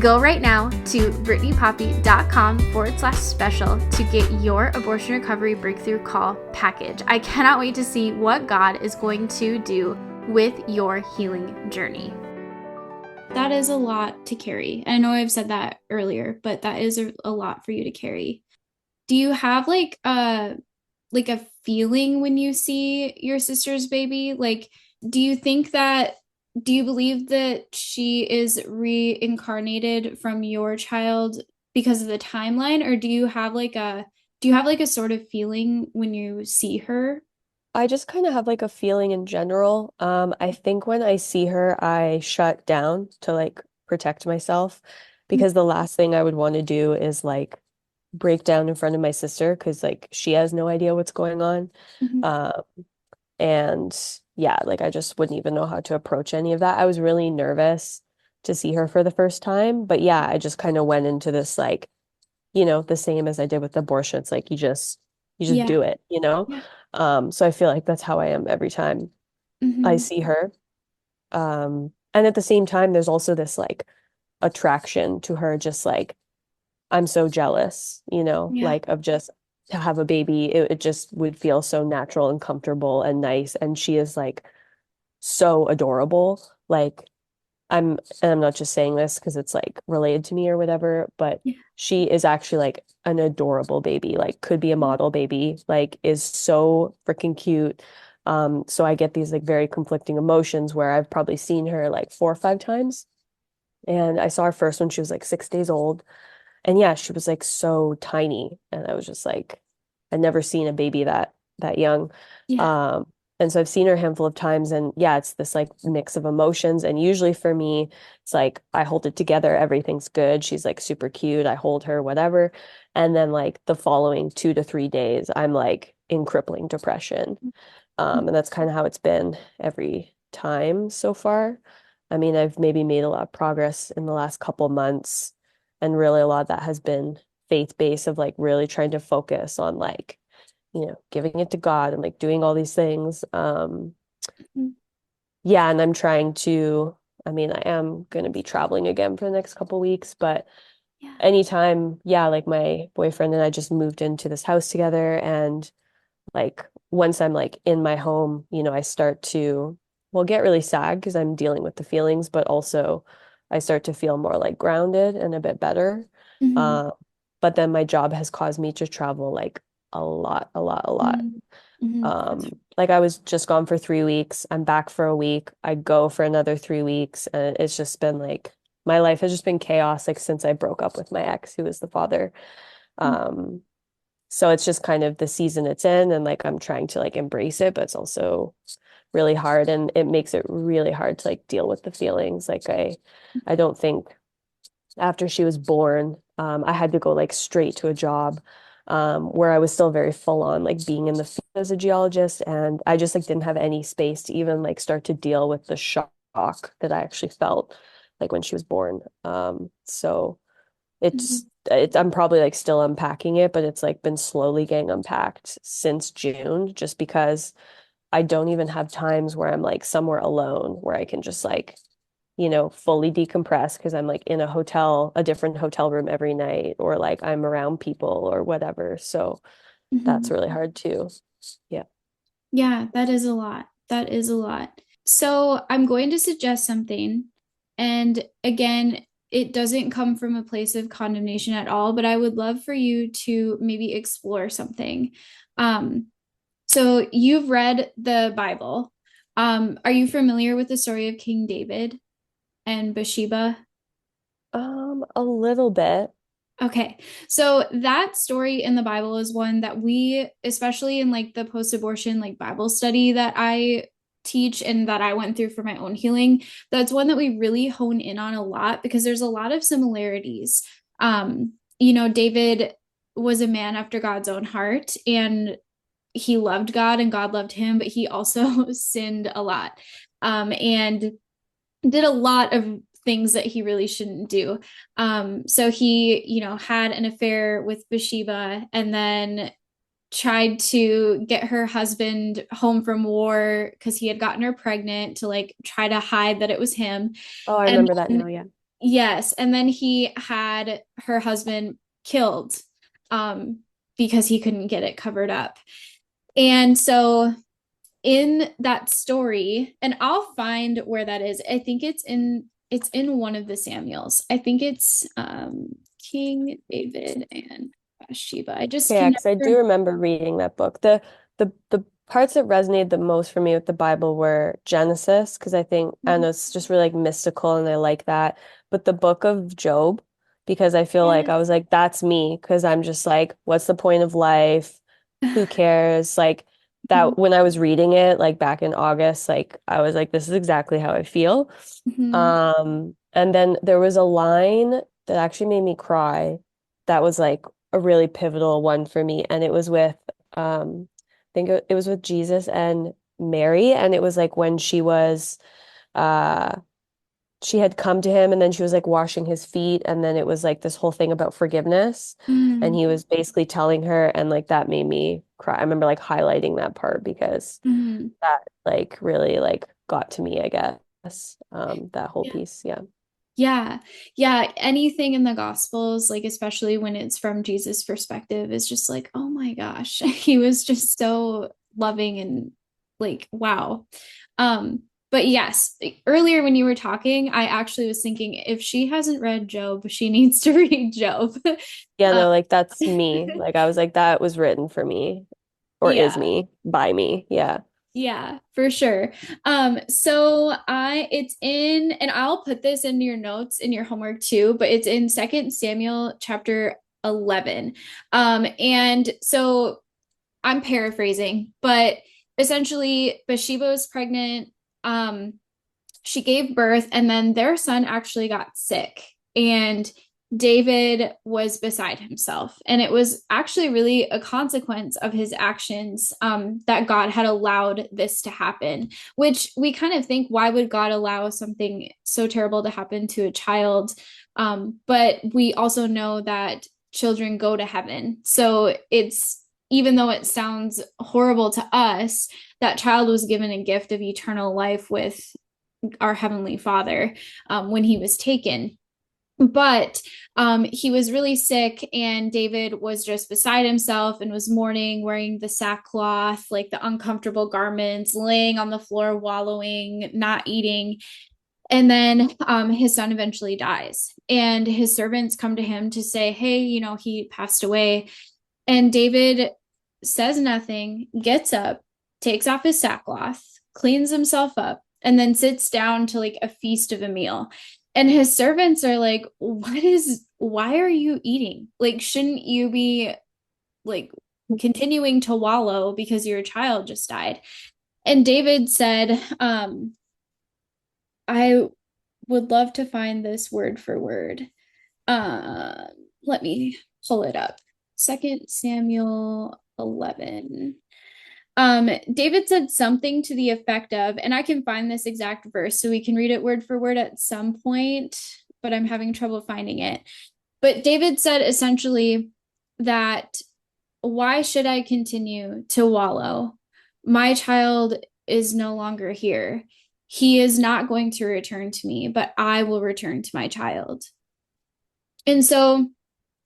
go right now to brittanypoppy.com/special to get your abortion recovery breakthrough call package. I cannot wait to see what God is going to do with your healing journey. That is a lot to carry. I know I've said that earlier, but that is a lot for you to carry. Do you have like a feeling when you see your sister's baby? Like, do you believe that she is reincarnated from your child because of the timeline, or do you have like a sort of feeling when you see her? I just kind of have like a feeling in general. I think when I see her, I shut down to like protect myself because the last thing I would want to do is like break down in front of my sister because like she has no idea what's going on. Mhm. Um, and yeah, like I just wouldn't even know how to approach any of that. I was really nervous to see her for the first time, but yeah, I just kind of went into this like, the same as I did with abortion. It's like you just Yeah. do it, you know? Yeah. So I feel like that's how I am every time I Hmm. see her. And at the same time, there's also this like attraction to her, just like I'm so jealous, Yeah. like of just to have a baby. It just would feel so natural and comfortable and nice. And she is like so adorable. Like and I'm not just saying this because it's like related to me or whatever, but Yeah. she is actually like an adorable baby, like could be a model baby, like is so freaking cute. So I get these like very conflicting emotions where I've probably seen her like 4 or 5 times. And I saw her first when she was like 6 days old. And yeah, she was like so tiny. And I was just like, I'd never seen a baby that young. Yeah. Um, And so I've seen her a handful of times, and yeah, it's this like mix of emotions. And usually for me, it's like I hold it together, everything's good. She's like super cute. I hold her, whatever. And then like the following 2 to 3 days, I'm like in crippling depression. And that's kind of how it's been every time so far. I mean, I've maybe made a lot of progress in the last couple months, and really a lot of that has been faith-based of like really trying to focus on like, giving it to God and like doing all these things. Yeah, and I'm trying to, I mean, I am going to be traveling again for the next couple weeks, but Yeah. anytime, yeah, like my boyfriend and I just moved into this house together, and like once I'm like in my home, I start to, well, get really sad because I'm dealing with the feelings, but also I start to feel more like grounded and a bit better. Mm-hmm. Uh, but then my job has caused me to travel like a lot, a lot, a lot. Mm-hmm. Mm-hmm. Like I was just gone for 3 weeks. I'm back for a week. I go for another 3 weeks, and it's just been like my life has just been chaos like since I broke up with my ex, who was the father. Um, so it's just kind of the season it's in, and like I'm trying to like embrace it, but it's also really hard, and it makes it really hard to like deal with the feelings. Like I don't think after she was born, I had to go like straight to a job where I was still very full on like being in the field as a geologist, and I just like didn't have any space to even like start to deal with the shock that I actually felt like when she was born. So Mm-hmm. I'm probably like still unpacking it, but it's like been slowly getting unpacked since June, just because I don't even have times where I'm like somewhere alone where I can just like, fully decompress because I'm like in a different hotel room every night, or like I'm around people or whatever. So that's Mm-hmm. really hard too. Yeah. Yeah, that is a lot. That is a lot. So I'm going to suggest something. And again, it doesn't come from a place of condemnation at all, but I would love for you to maybe explore something. Um, so you've read the Bible. Are you familiar with the story of King David and Bathsheba? A little bit. Okay. So that story in the Bible is one that we, especially in like the post-abortion like Bible study that I teach and that I went through for my own healing, that's one that we really hone in on a lot because there's a lot of similarities. David was a man after God's own heart, and he loved God and God loved him, but he also sinned a lot. And did a lot of things that he really shouldn't do. So he, had an affair with Bathsheba and then tried to get her husband home from war because he had gotten her pregnant to like try to hide that it was him. Oh, I And remember that now. then, Yeah. yes, and then he had her husband killed um, because he couldn't get it covered up. And so in that story, and I'll find where that is. I think it's in one of the Samuels. I think it's King David and Bathsheba. I just Yeah, can because I do never. remember reading that book. The parts that resonated the most for me with the Bible were Genesis, because I know it's just really like mystical and I like that. But the book of Job, because I feel like I Yes. was like, that's me, because I'm just like, what's the point of life? Who cares? Like that when I was reading it, like back in August, like I was like, this is exactly how I feel. Mhm. And then there was a line that actually made me cry that was like a really pivotal one for me. And it was with, I think it was with Jesus and Mary. And it was like when uh, she had come to him and then she was like washing his feet. And then it was like this whole thing about forgiveness. And Mm. he was basically telling her, and like that made me cry. I remember like highlighting that part because Mhm. that like really like got to me, I guess. That whole piece. Yeah. Yeah. Yeah. Anything in the Gospels, like especially when it's from Jesus' perspective, is just like, oh my gosh, he was just so loving and like, wow. But yes, earlier when you were talking, I actually was thinking if she hasn't read Job, she needs to read Job. Yeah, Um, no, like that's me. Like I was like, that was written for me or is yeah. me by me. Yeah. Yeah, for sure. So it's in, and I'll put this into your notes in your homework too, but it's in Second Samuel chapter 11. And so I'm paraphrasing, but essentially Bathsheba was pregnant. Um, she gave birth, and then their son actually got sick, and David was beside himself. And it was actually really a consequence of his actions, that God had allowed this to happen, which we kind of think, why would God allow something so terrible to happen to a child? But we also know that children go to heaven. So it's, even though it sounds horrible to us, that child was given a gift of eternal life with our Heavenly Father, when he was taken. But he was really sick, and David was just beside himself and was mourning, wearing the sackcloth, like the uncomfortable garments, laying on the floor, wallowing, not eating. And then his son eventually dies, and his servants come to him to say, hey, he passed away. And David says nothing, gets up, takes off his sackcloth, cleans himself up, and then sits down to like a feast of a meal. And his servants are like, why are you eating? Like, shouldn't you be like continuing to wallow because your child just died? And David said, I would love to find this word for word. Uh, Let me pull it up. 2 Samuel 11. David said something to the effect of, and I can find this exact verse so we can read it word for word at some point, but I'm having trouble finding it. But David said essentially that, why should I continue to wallow? My child is no longer here. He is not going to return to me, but I will return to my child. And so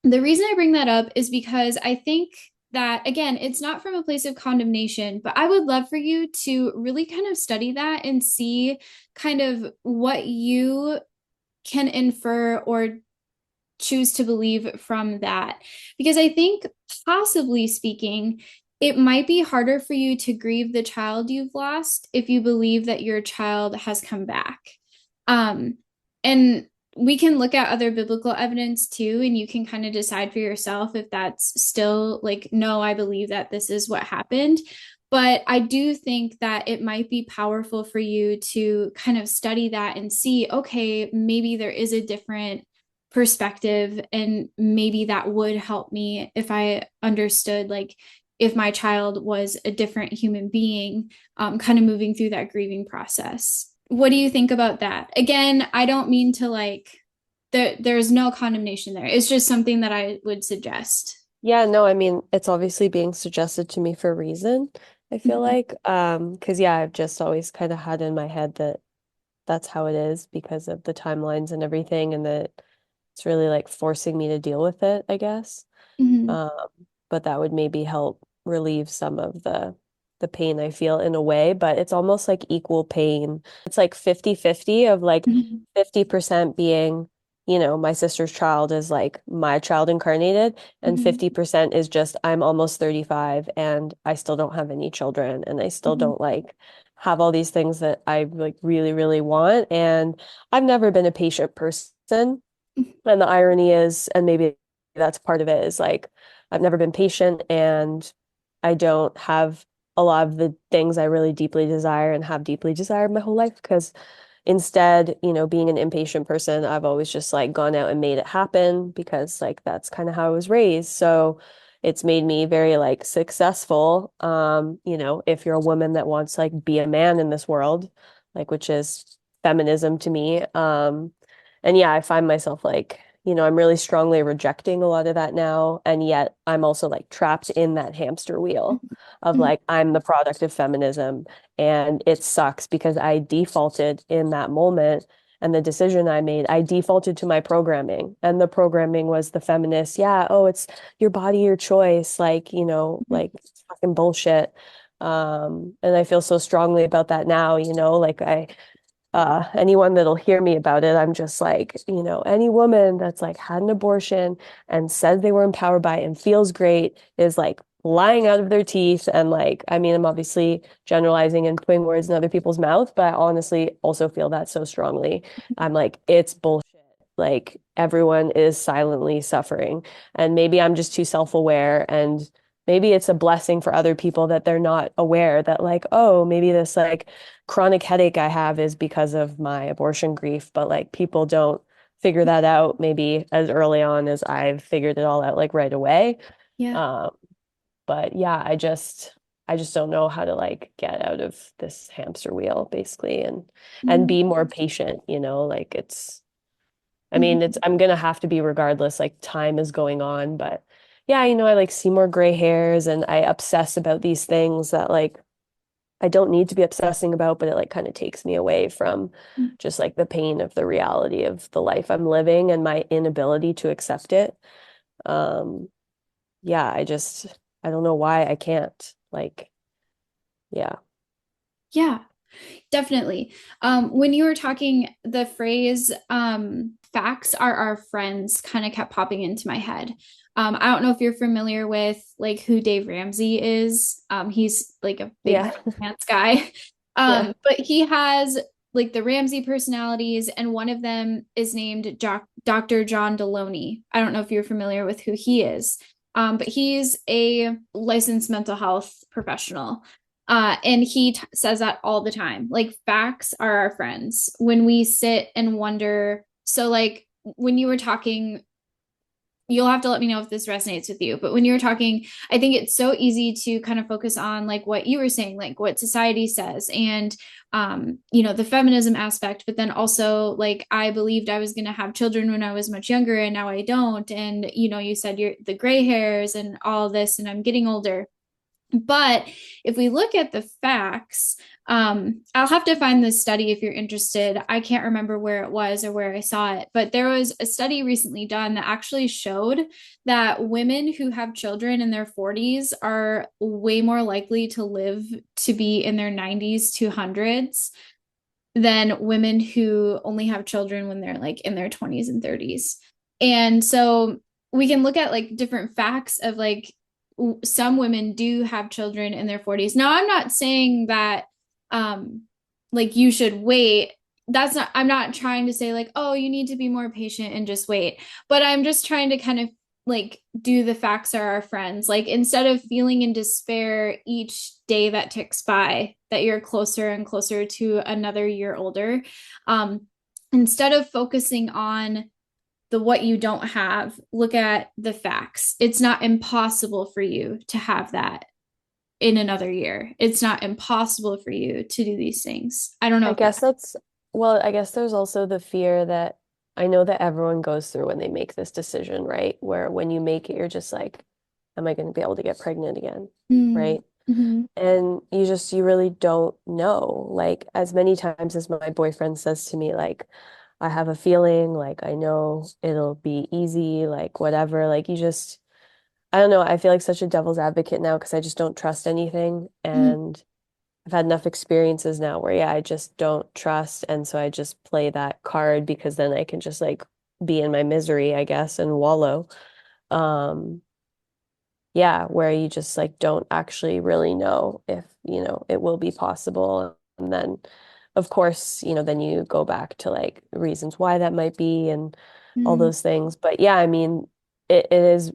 the reason I bring that up is because I think that, again, it's not from a place of condemnation, but I would love for you to really kind of study that and see kind of what you can infer or choose to believe from that. Because I think, possibly speaking, it might be harder for you to grieve the child you've lost if you believe that your child has come back. Um, and we can look at other biblical evidence too, and you can kind of decide for yourself if that's still like, no, I believe that this is what happened. But I do think that it might be powerful for you to kind of study that and see, okay, maybe there is a different perspective, and maybe that would help me if I understood, like, if my child was a different human being, kind of moving through that grieving process. What do you think about that? Again, I don't mean to like, there's no condemnation there. It's just something that I would suggest. Yeah, no, I mean, it's obviously being suggested to me for a reason, I feel Mhm. like. Because yeah, I've just always kind of had in my head that that's how it is because of the timelines and everything, and that it's really like forcing me to deal with it, I guess. Mhm. Um, but that would maybe help relieve some of the pain I feel in a way, but it's almost like equal pain. It's like 50-50 of like Mhm. 50% being, my sister's child is like my child incarnated, and Mhm. 50% is just I'm almost 35 and I still don't have any children and I still Mhm. don't like have all these things that I like really, really want. And I've never been a patient person. And the irony is, and maybe that's part of it, is like I've never been patient and I don't have a lot of the things I really deeply desire and have deeply desired my whole life because instead, being an impatient person, I've always just like gone out and made it happen because like that's kind of how I was raised. So it's made me very like successful. If you're a woman that wants to like be a man in this world, like which is feminism to me. And yeah, I find myself like, I'm really strongly rejecting a lot of that now. And yet I'm also like trapped in that hamster wheel of Mhm. like, I'm the product of feminism. And it sucks because I defaulted in that moment. And the decision I made, I defaulted to my programming. And the programming was the feminist, yeah, oh, it's your body, your choice, like, like it's fucking bullshit. And I feel so strongly about that now, like anyone that'll hear me about it, I'm just like, any woman that's like had an abortion and says they were empowered by it and feels great is like lying out of their teeth. And like, I mean, I'm obviously generalizing and putting words in other people's mouth, but I honestly also feel that so strongly. I'm like, it's bullshit. Like everyone is silently suffering. And maybe I'm just too self-aware and maybe it's a blessing for other people that they're not aware that like, oh, maybe this like chronic headache I have is because of my abortion grief, but like people don't figure that out maybe as early on as I've figured it all out like right away. Yeah. Um, but yeah, I just don't know how to like get out of this hamster wheel basically and Mm-hmm. be more patient, like it's I mean, Mm-hmm. I'm gonna have to be regardless, like time is going on, but yeah, I like see more gray hairs and I obsess about these things that like I don't need to be obsessing about, but it like kind of takes me away from just like the pain of the reality of the life I'm living and my inability to accept it. Um, yeah, I don't know why I can't. Like, yeah. Yeah. Definitely. When you were talking, the phrase facts are our friends kind of kept popping into my head. I don't know if you're familiar with like who Dave Ramsey is. He's like a big Yeah. finance guy. Yeah. But he has like the Ramsey personalities, and one of them is named Dr. John Deloney. I don't know if you're familiar with who he is. But he's a licensed mental health professional. And he says that all the time. Like, facts are our friends. When we sit and wonder, so like when you were talking, you'll have to let me know if this resonates with you. But when you were talking, I think it's so easy to kind of focus on like what you were saying, like what society says, and the feminism aspect. But then also, like, I believed I was going to have children when I was much younger, and now I don't. And you said you're the gray hairs and all this, and I'm getting older. But if we look at the facts, I'll have to find this study if you're interested. I can't remember where it was or where I saw it, but there was a study recently done that actually showed that women who have children in their 40s are way more likely to live to be in their 90s to hundreds than women who only have children when they're like in their 20s and 30s. And so we can look at like different facts of like some women do have children in their 40s. Now, I'm not saying that um like you should wait. That's not I'm not trying to say like, oh, you need to be more patient and just wait. But I'm just trying to kind of like do the facts are our friends. Like instead of feeling in despair each day that ticks by, that you're closer and closer to another year older, um, instead of focusing on the what you don't have, look at the facts. It's not impossible for you to have that in another year. It's not impossible for you to do these things. I don't know I if that. guess that's, well, I guess there's also the fear that I know that everyone goes through when they make this decision, right? Where when you make it, you're just like, am I going to be able to get pregnant again? Mm, Right? mhm, And you really don't know. Like, as many times as my boyfriend says to me, like, I have a feeling, like, I know it'll be easy, like, whatever. Like, I don't know. I feel like such a devil's advocate now because I just don't trust anything. mhm, And I've had enough experiences now where, yeah, I just don't trust. And so I just play that card because then I can just like be in my misery, I guess, and wallow. Um, yeah, where you just like don't actually really know if, it will be possible. And then, of course, then you go back to like reasons why that might be and all mm, those things. But yeah, I mean, it is,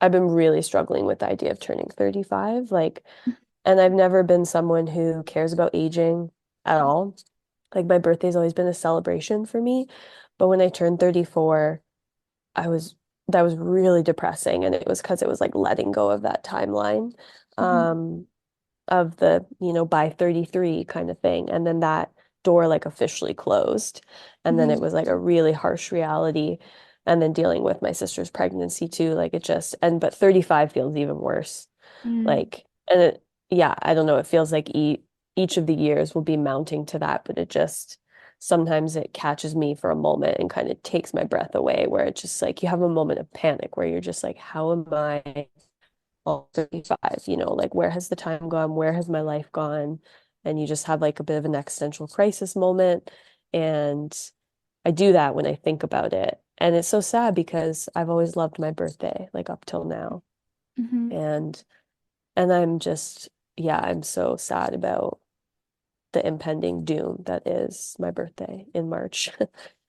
I've been really struggling with the idea of turning 35. Like, and I've never been someone who cares about aging at all. Like my birthday's always been a celebration for me. But when I turned 34, I was that was really depressing. And it was because it was like letting go of that timeline mhm, of the, by 33 kind of thing. And then that door like officially closed. And then it mhm, was like a really harsh reality. And then dealing with my sister's pregnancy too. Like it just, but 35 feels even worse. mm, Like, and yeah, I don't know. It feels like each of the years will be mounting to that, but it just sometimes it catches me for a moment and kind of takes my breath away, where it's just like you have a moment of panic where you're just like, how am I all 35? Like where has the time gone? Where has my life gone? And you just have like a bit of an existential crisis moment. And I do that when I think about it. And it's so sad because I've always loved my birthday, like up till now. mhm, And I'm just, yeah, I'm so sad about the impending doom that is my birthday in March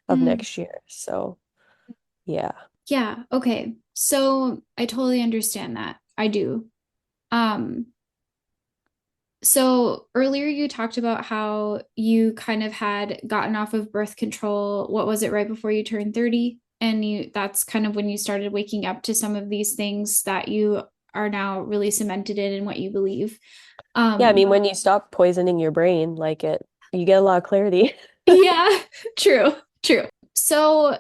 of mm. next year. So, yeah. Yeah, okay. So I totally understand that. I do. Um, so earlier you talked about how you kind of had gotten off of birth control. What was it, right before you turned 30? And you that's kind of when you started waking up to some of these things that you are now really cemented in what you believe. Yeah, I Um, mean, when you stop poisoning your brain, you get a lot of clarity. yeah, true, true. So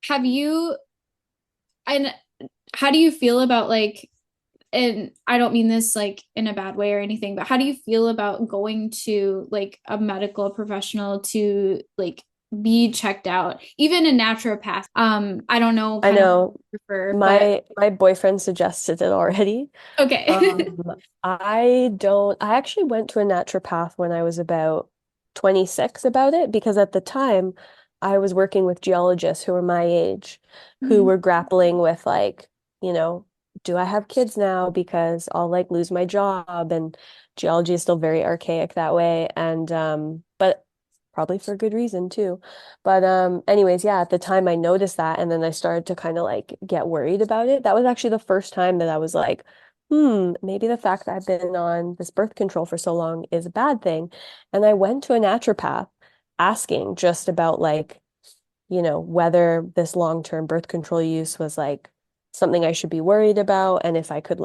have you, and how do you feel about like, and I don't mean this like in a bad way or anything, but how do you feel about going to like a medical professional to like be checked out, even a naturopath? I don't know I kind of what know you prefer, but my boyfriend suggested it already. okay. Um, I actually went to a naturopath when I was about 26 about it because at the time I was working with geologists who were my age, who Mhm. were grappling with you know, do I have kids now because I'll like lose my job, and geology is still very archaic that way, and but probably for good reason too. But anyways, yeah, at the time I noticed that, and then I started to kind of like get worried about it. That was actually the first time that I was like, maybe the fact that I've been on this birth control for so long is a bad thing. And I went to a naturopath asking just about whether this long-term birth control use was like something I should be worried about, and if I could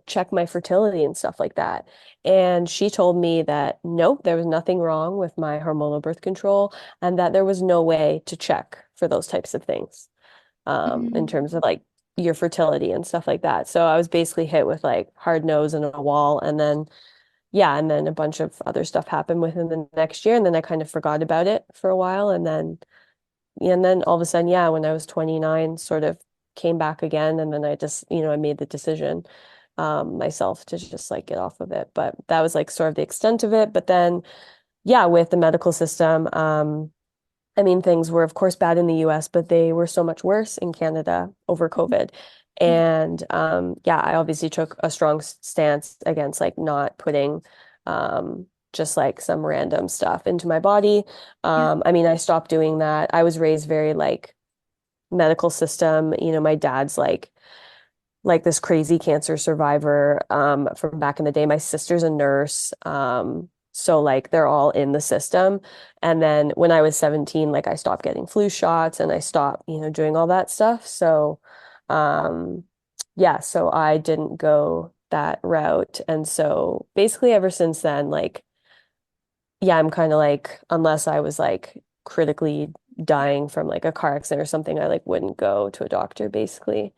check my fertility and stuff like that. And she told me that nope, there was nothing wrong with my hormonal birth control, and that there was no way to check for those types of things in Mhm. terms of like your fertility and stuff like that. So I was basically hit with like hard nose and a wall, and then yeah, and then a bunch of other stuff happened within the next year, and then I kind of forgot about it for a while, and then all of a sudden, yeah, when I was 29, sort of came back again, and then I just, I made the decision myself to just like get off of it. But that was like sort of the extent of it. But then, yeah, with the medical system, I mean, things were, of course, bad in the US, but they were so much worse in Canada over COVID. Yeah. And yeah, I obviously took a strong stance against like not putting just like some random stuff into my body. Yeah. I mean, I stopped doing that. I was raised very like medical system. My dad's like this crazy cancer survivor from back in the day. My sister's a nurse. So like they're all in the system. And then when I was 17, like I stopped getting flu shots and I stopped, doing all that stuff. So um yeah, so I didn't go that route. And so basically ever since then, like yeah, I'm kind of like unless I was like critically dying from like a car accident or something, I like wouldn't go to a doctor basically.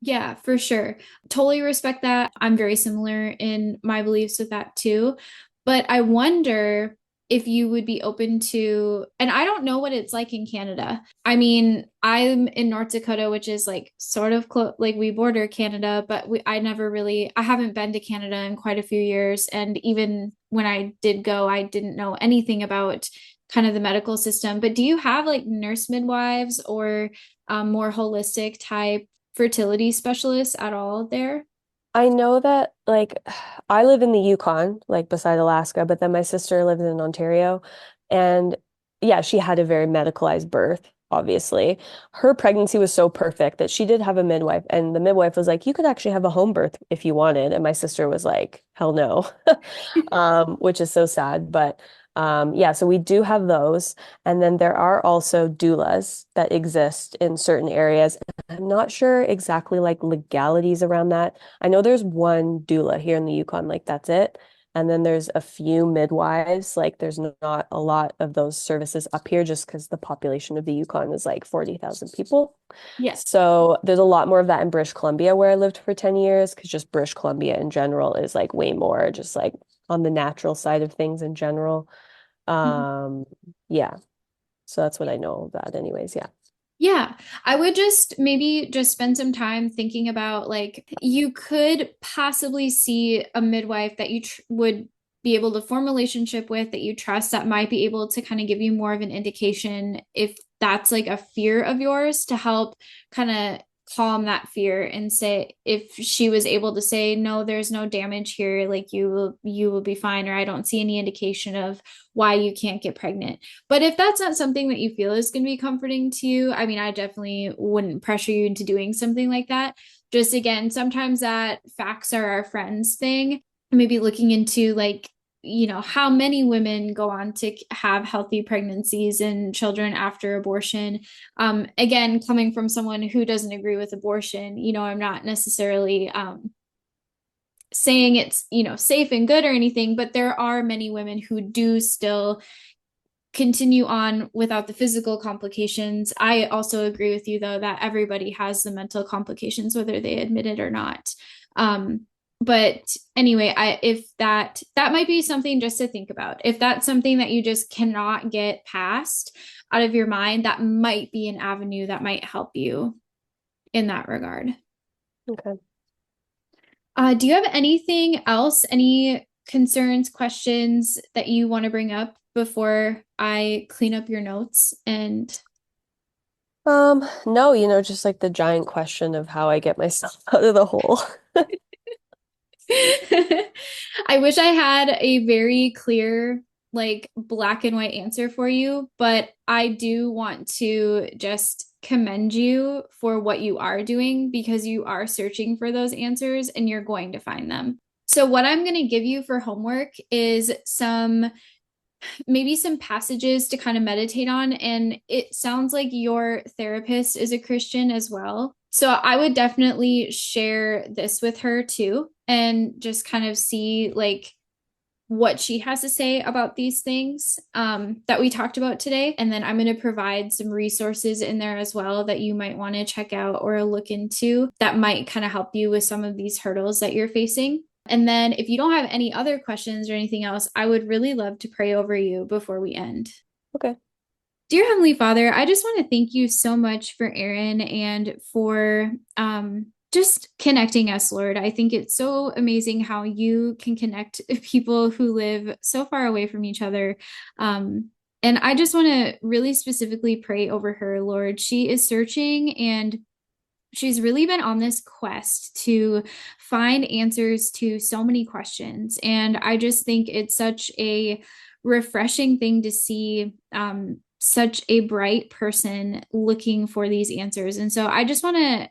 Yeah, for sure. Totally respect that. I'm very similar in my beliefs with that too. But I wonder if you would be open to, and I don't know what it's like in Canada. I mean, I'm in North Dakota, which is like sort of close, like we border Canada, but I haven't been to Canada in quite a few years. And even when I did go, I didn't know anything about kind of the medical system. But do you have like nurse midwives or more holistic type fertility specialists at all there? I know that like I live in the Yukon, like beside Alaska, but then my sister lives in Ontario. And yeah, she had a very medicalized birth, obviously. Her pregnancy was so perfect that she did have a midwife, and the midwife was like, you could actually have a home birth if you wanted. And my sister was like, hell no. Which is so sad. But yeah, so we do have those. And then there are also doulas that exist in certain areas. I'm not sure exactly like legalities around that. I know there's one doula here in the Yukon, like that's it. And then there's a few midwives. Like there's not a lot of those services up here just because the population of the Yukon is like 40,000 people. Yeah. So there's a lot more of that in British Columbia where I lived for 10 years because just British Columbia in general is like way more just like on the natural side of things in general. Mhm. Um, yeah. So that's what I know of that anyways. Yeah. Yeah, I would just maybe just spend some time thinking about like you could possibly see a midwife that you would be able to form a relationship with that you trust that might be able to kind of give you more of an indication if that's like a fear of yours to help kind of calm that fear and say if she was able to say no, there's no damage here, like you will be fine, or I don't see any indication of why you can't get pregnant. But if that's not something that you feel is going to be comforting to you, I mean, I definitely wouldn't pressure you into doing something like that. just again, sometimes that facts are our friends thing. Maybe looking into like, how many women go on to have healthy pregnancies and children after abortion. Again, coming from someone who doesn't agree with abortion, I'm not necessarily saying it's, safe and good or anything, but there are many women who do still continue on without the physical complications. I also agree with you, though, that everybody has the mental complications, whether they admit it or not. But anyway, if that might be something just to think about. If that's something that you just cannot get past out of your mind, that might be an avenue that might help you in that regard. Okay. Do you have anything else, any concerns, questions that you want to bring up before I clean up your notes? And No, just like the giant question of how I get myself out of the hole. I wish I had a very clear, like black and white answer for you, but I do want to just commend you for what you are doing because you are searching for those answers and you're going to find them. So, what I'm going to give you for homework is maybe some passages to kind of meditate on. And it sounds like your therapist is a Christian as well. So I would definitely share this with her too and just kind of see like what she has to say about these things that we talked about today. And then I'm going to provide some resources in there as well that you might want to check out or look into that might kind of help you with some of these hurdles that you're facing. And then if you don't have any other questions or anything else, I would really love to pray over you before we end. Okay. Dear Heavenly Father, I just want to thank you so much for Erin and for just connecting us, Lord. I think it's so amazing how you can connect people who live so far away from each other. And I just want to really specifically pray over her, Lord. She is searching and she's really been on this quest to find answers to so many questions. And I just think it's such a refreshing thing to see such a bright person looking for these answers. And so I just want to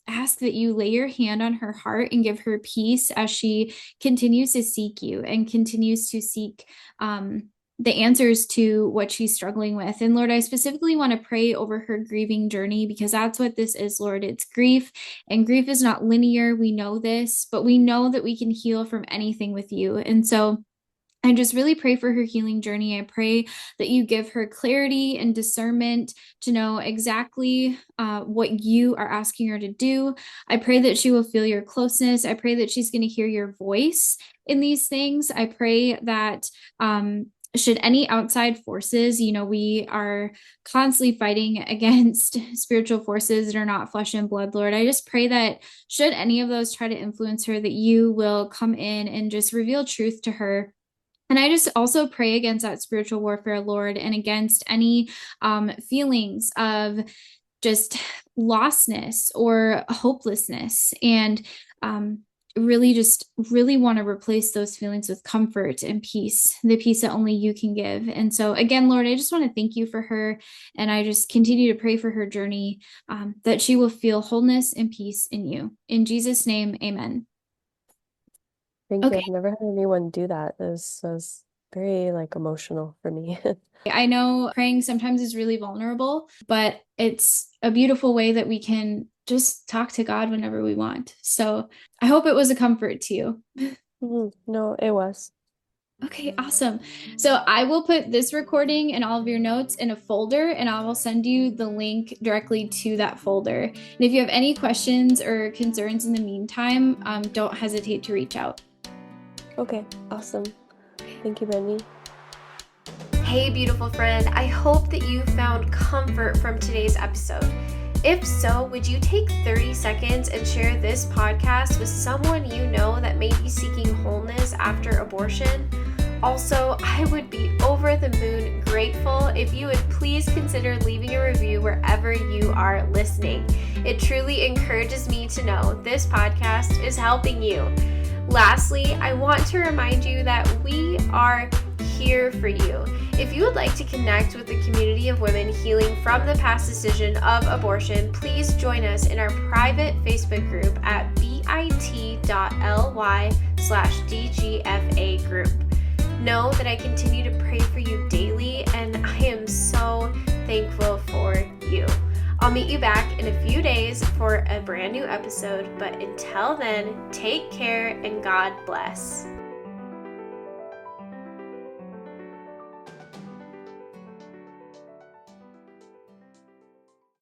ask that you lay your hand on her heart and give her peace as she continues to seek you and continues to seek the answers to what she's struggling with. And Lord, I specifically want to pray over her grieving journey because that's what this is, Lord. It's grief, and grief is not linear. We know this, but we know that we can heal from anything with you. And so I just really pray for her healing journey. I pray that you give her clarity and discernment to know exactly what you are asking her to do. I pray that she will feel your closeness. I pray that she's going to hear your voice in these things. I pray that should any outside forces, we are constantly fighting against spiritual forces that are not flesh and blood, Lord. I just pray that should any of those try to influence her, that you will come in and just reveal truth to her. And I just also pray against that spiritual warfare, Lord, and against any feelings of just lostness or hopelessness. And really want to replace those feelings with comfort and peace, the peace that only you can give. And so again, Lord, I just want to thank you for her. And I just continue to pray for her journey, that she will feel wholeness and peace in you. In Jesus' name, amen. Thank you. Okay. I've never had anyone do that. It was very like emotional for me. I know praying sometimes is really vulnerable, but it's a beautiful way that we can just talk to God whenever we want. So I hope it was a comfort to you. No, it was. Okay, awesome. So I will put this recording and all of your notes in a folder, and I will send you the link directly to that folder. And if you have any questions or concerns in the meantime, don't hesitate to reach out. Okay, awesome. Thank you, Brittany. Hey, beautiful friend. I hope that you found comfort from today's episode. If so, would you take 30 seconds and share this podcast with someone you know that may be seeking wholeness after abortion? Also, I would be over the moon grateful if you would please consider leaving a review wherever you are listening. It truly encourages me to know this podcast is helping you. Lastly, I want to remind you that we are here for you. If you would like to connect with the community of women healing from the past decision of abortion, please join us in our private Facebook group at bit.ly/DGFA group. Know that I continue to pray for you daily, and I am so thankful for you. I'll meet you back in a few days for a brand new episode, but until then, take care and God bless.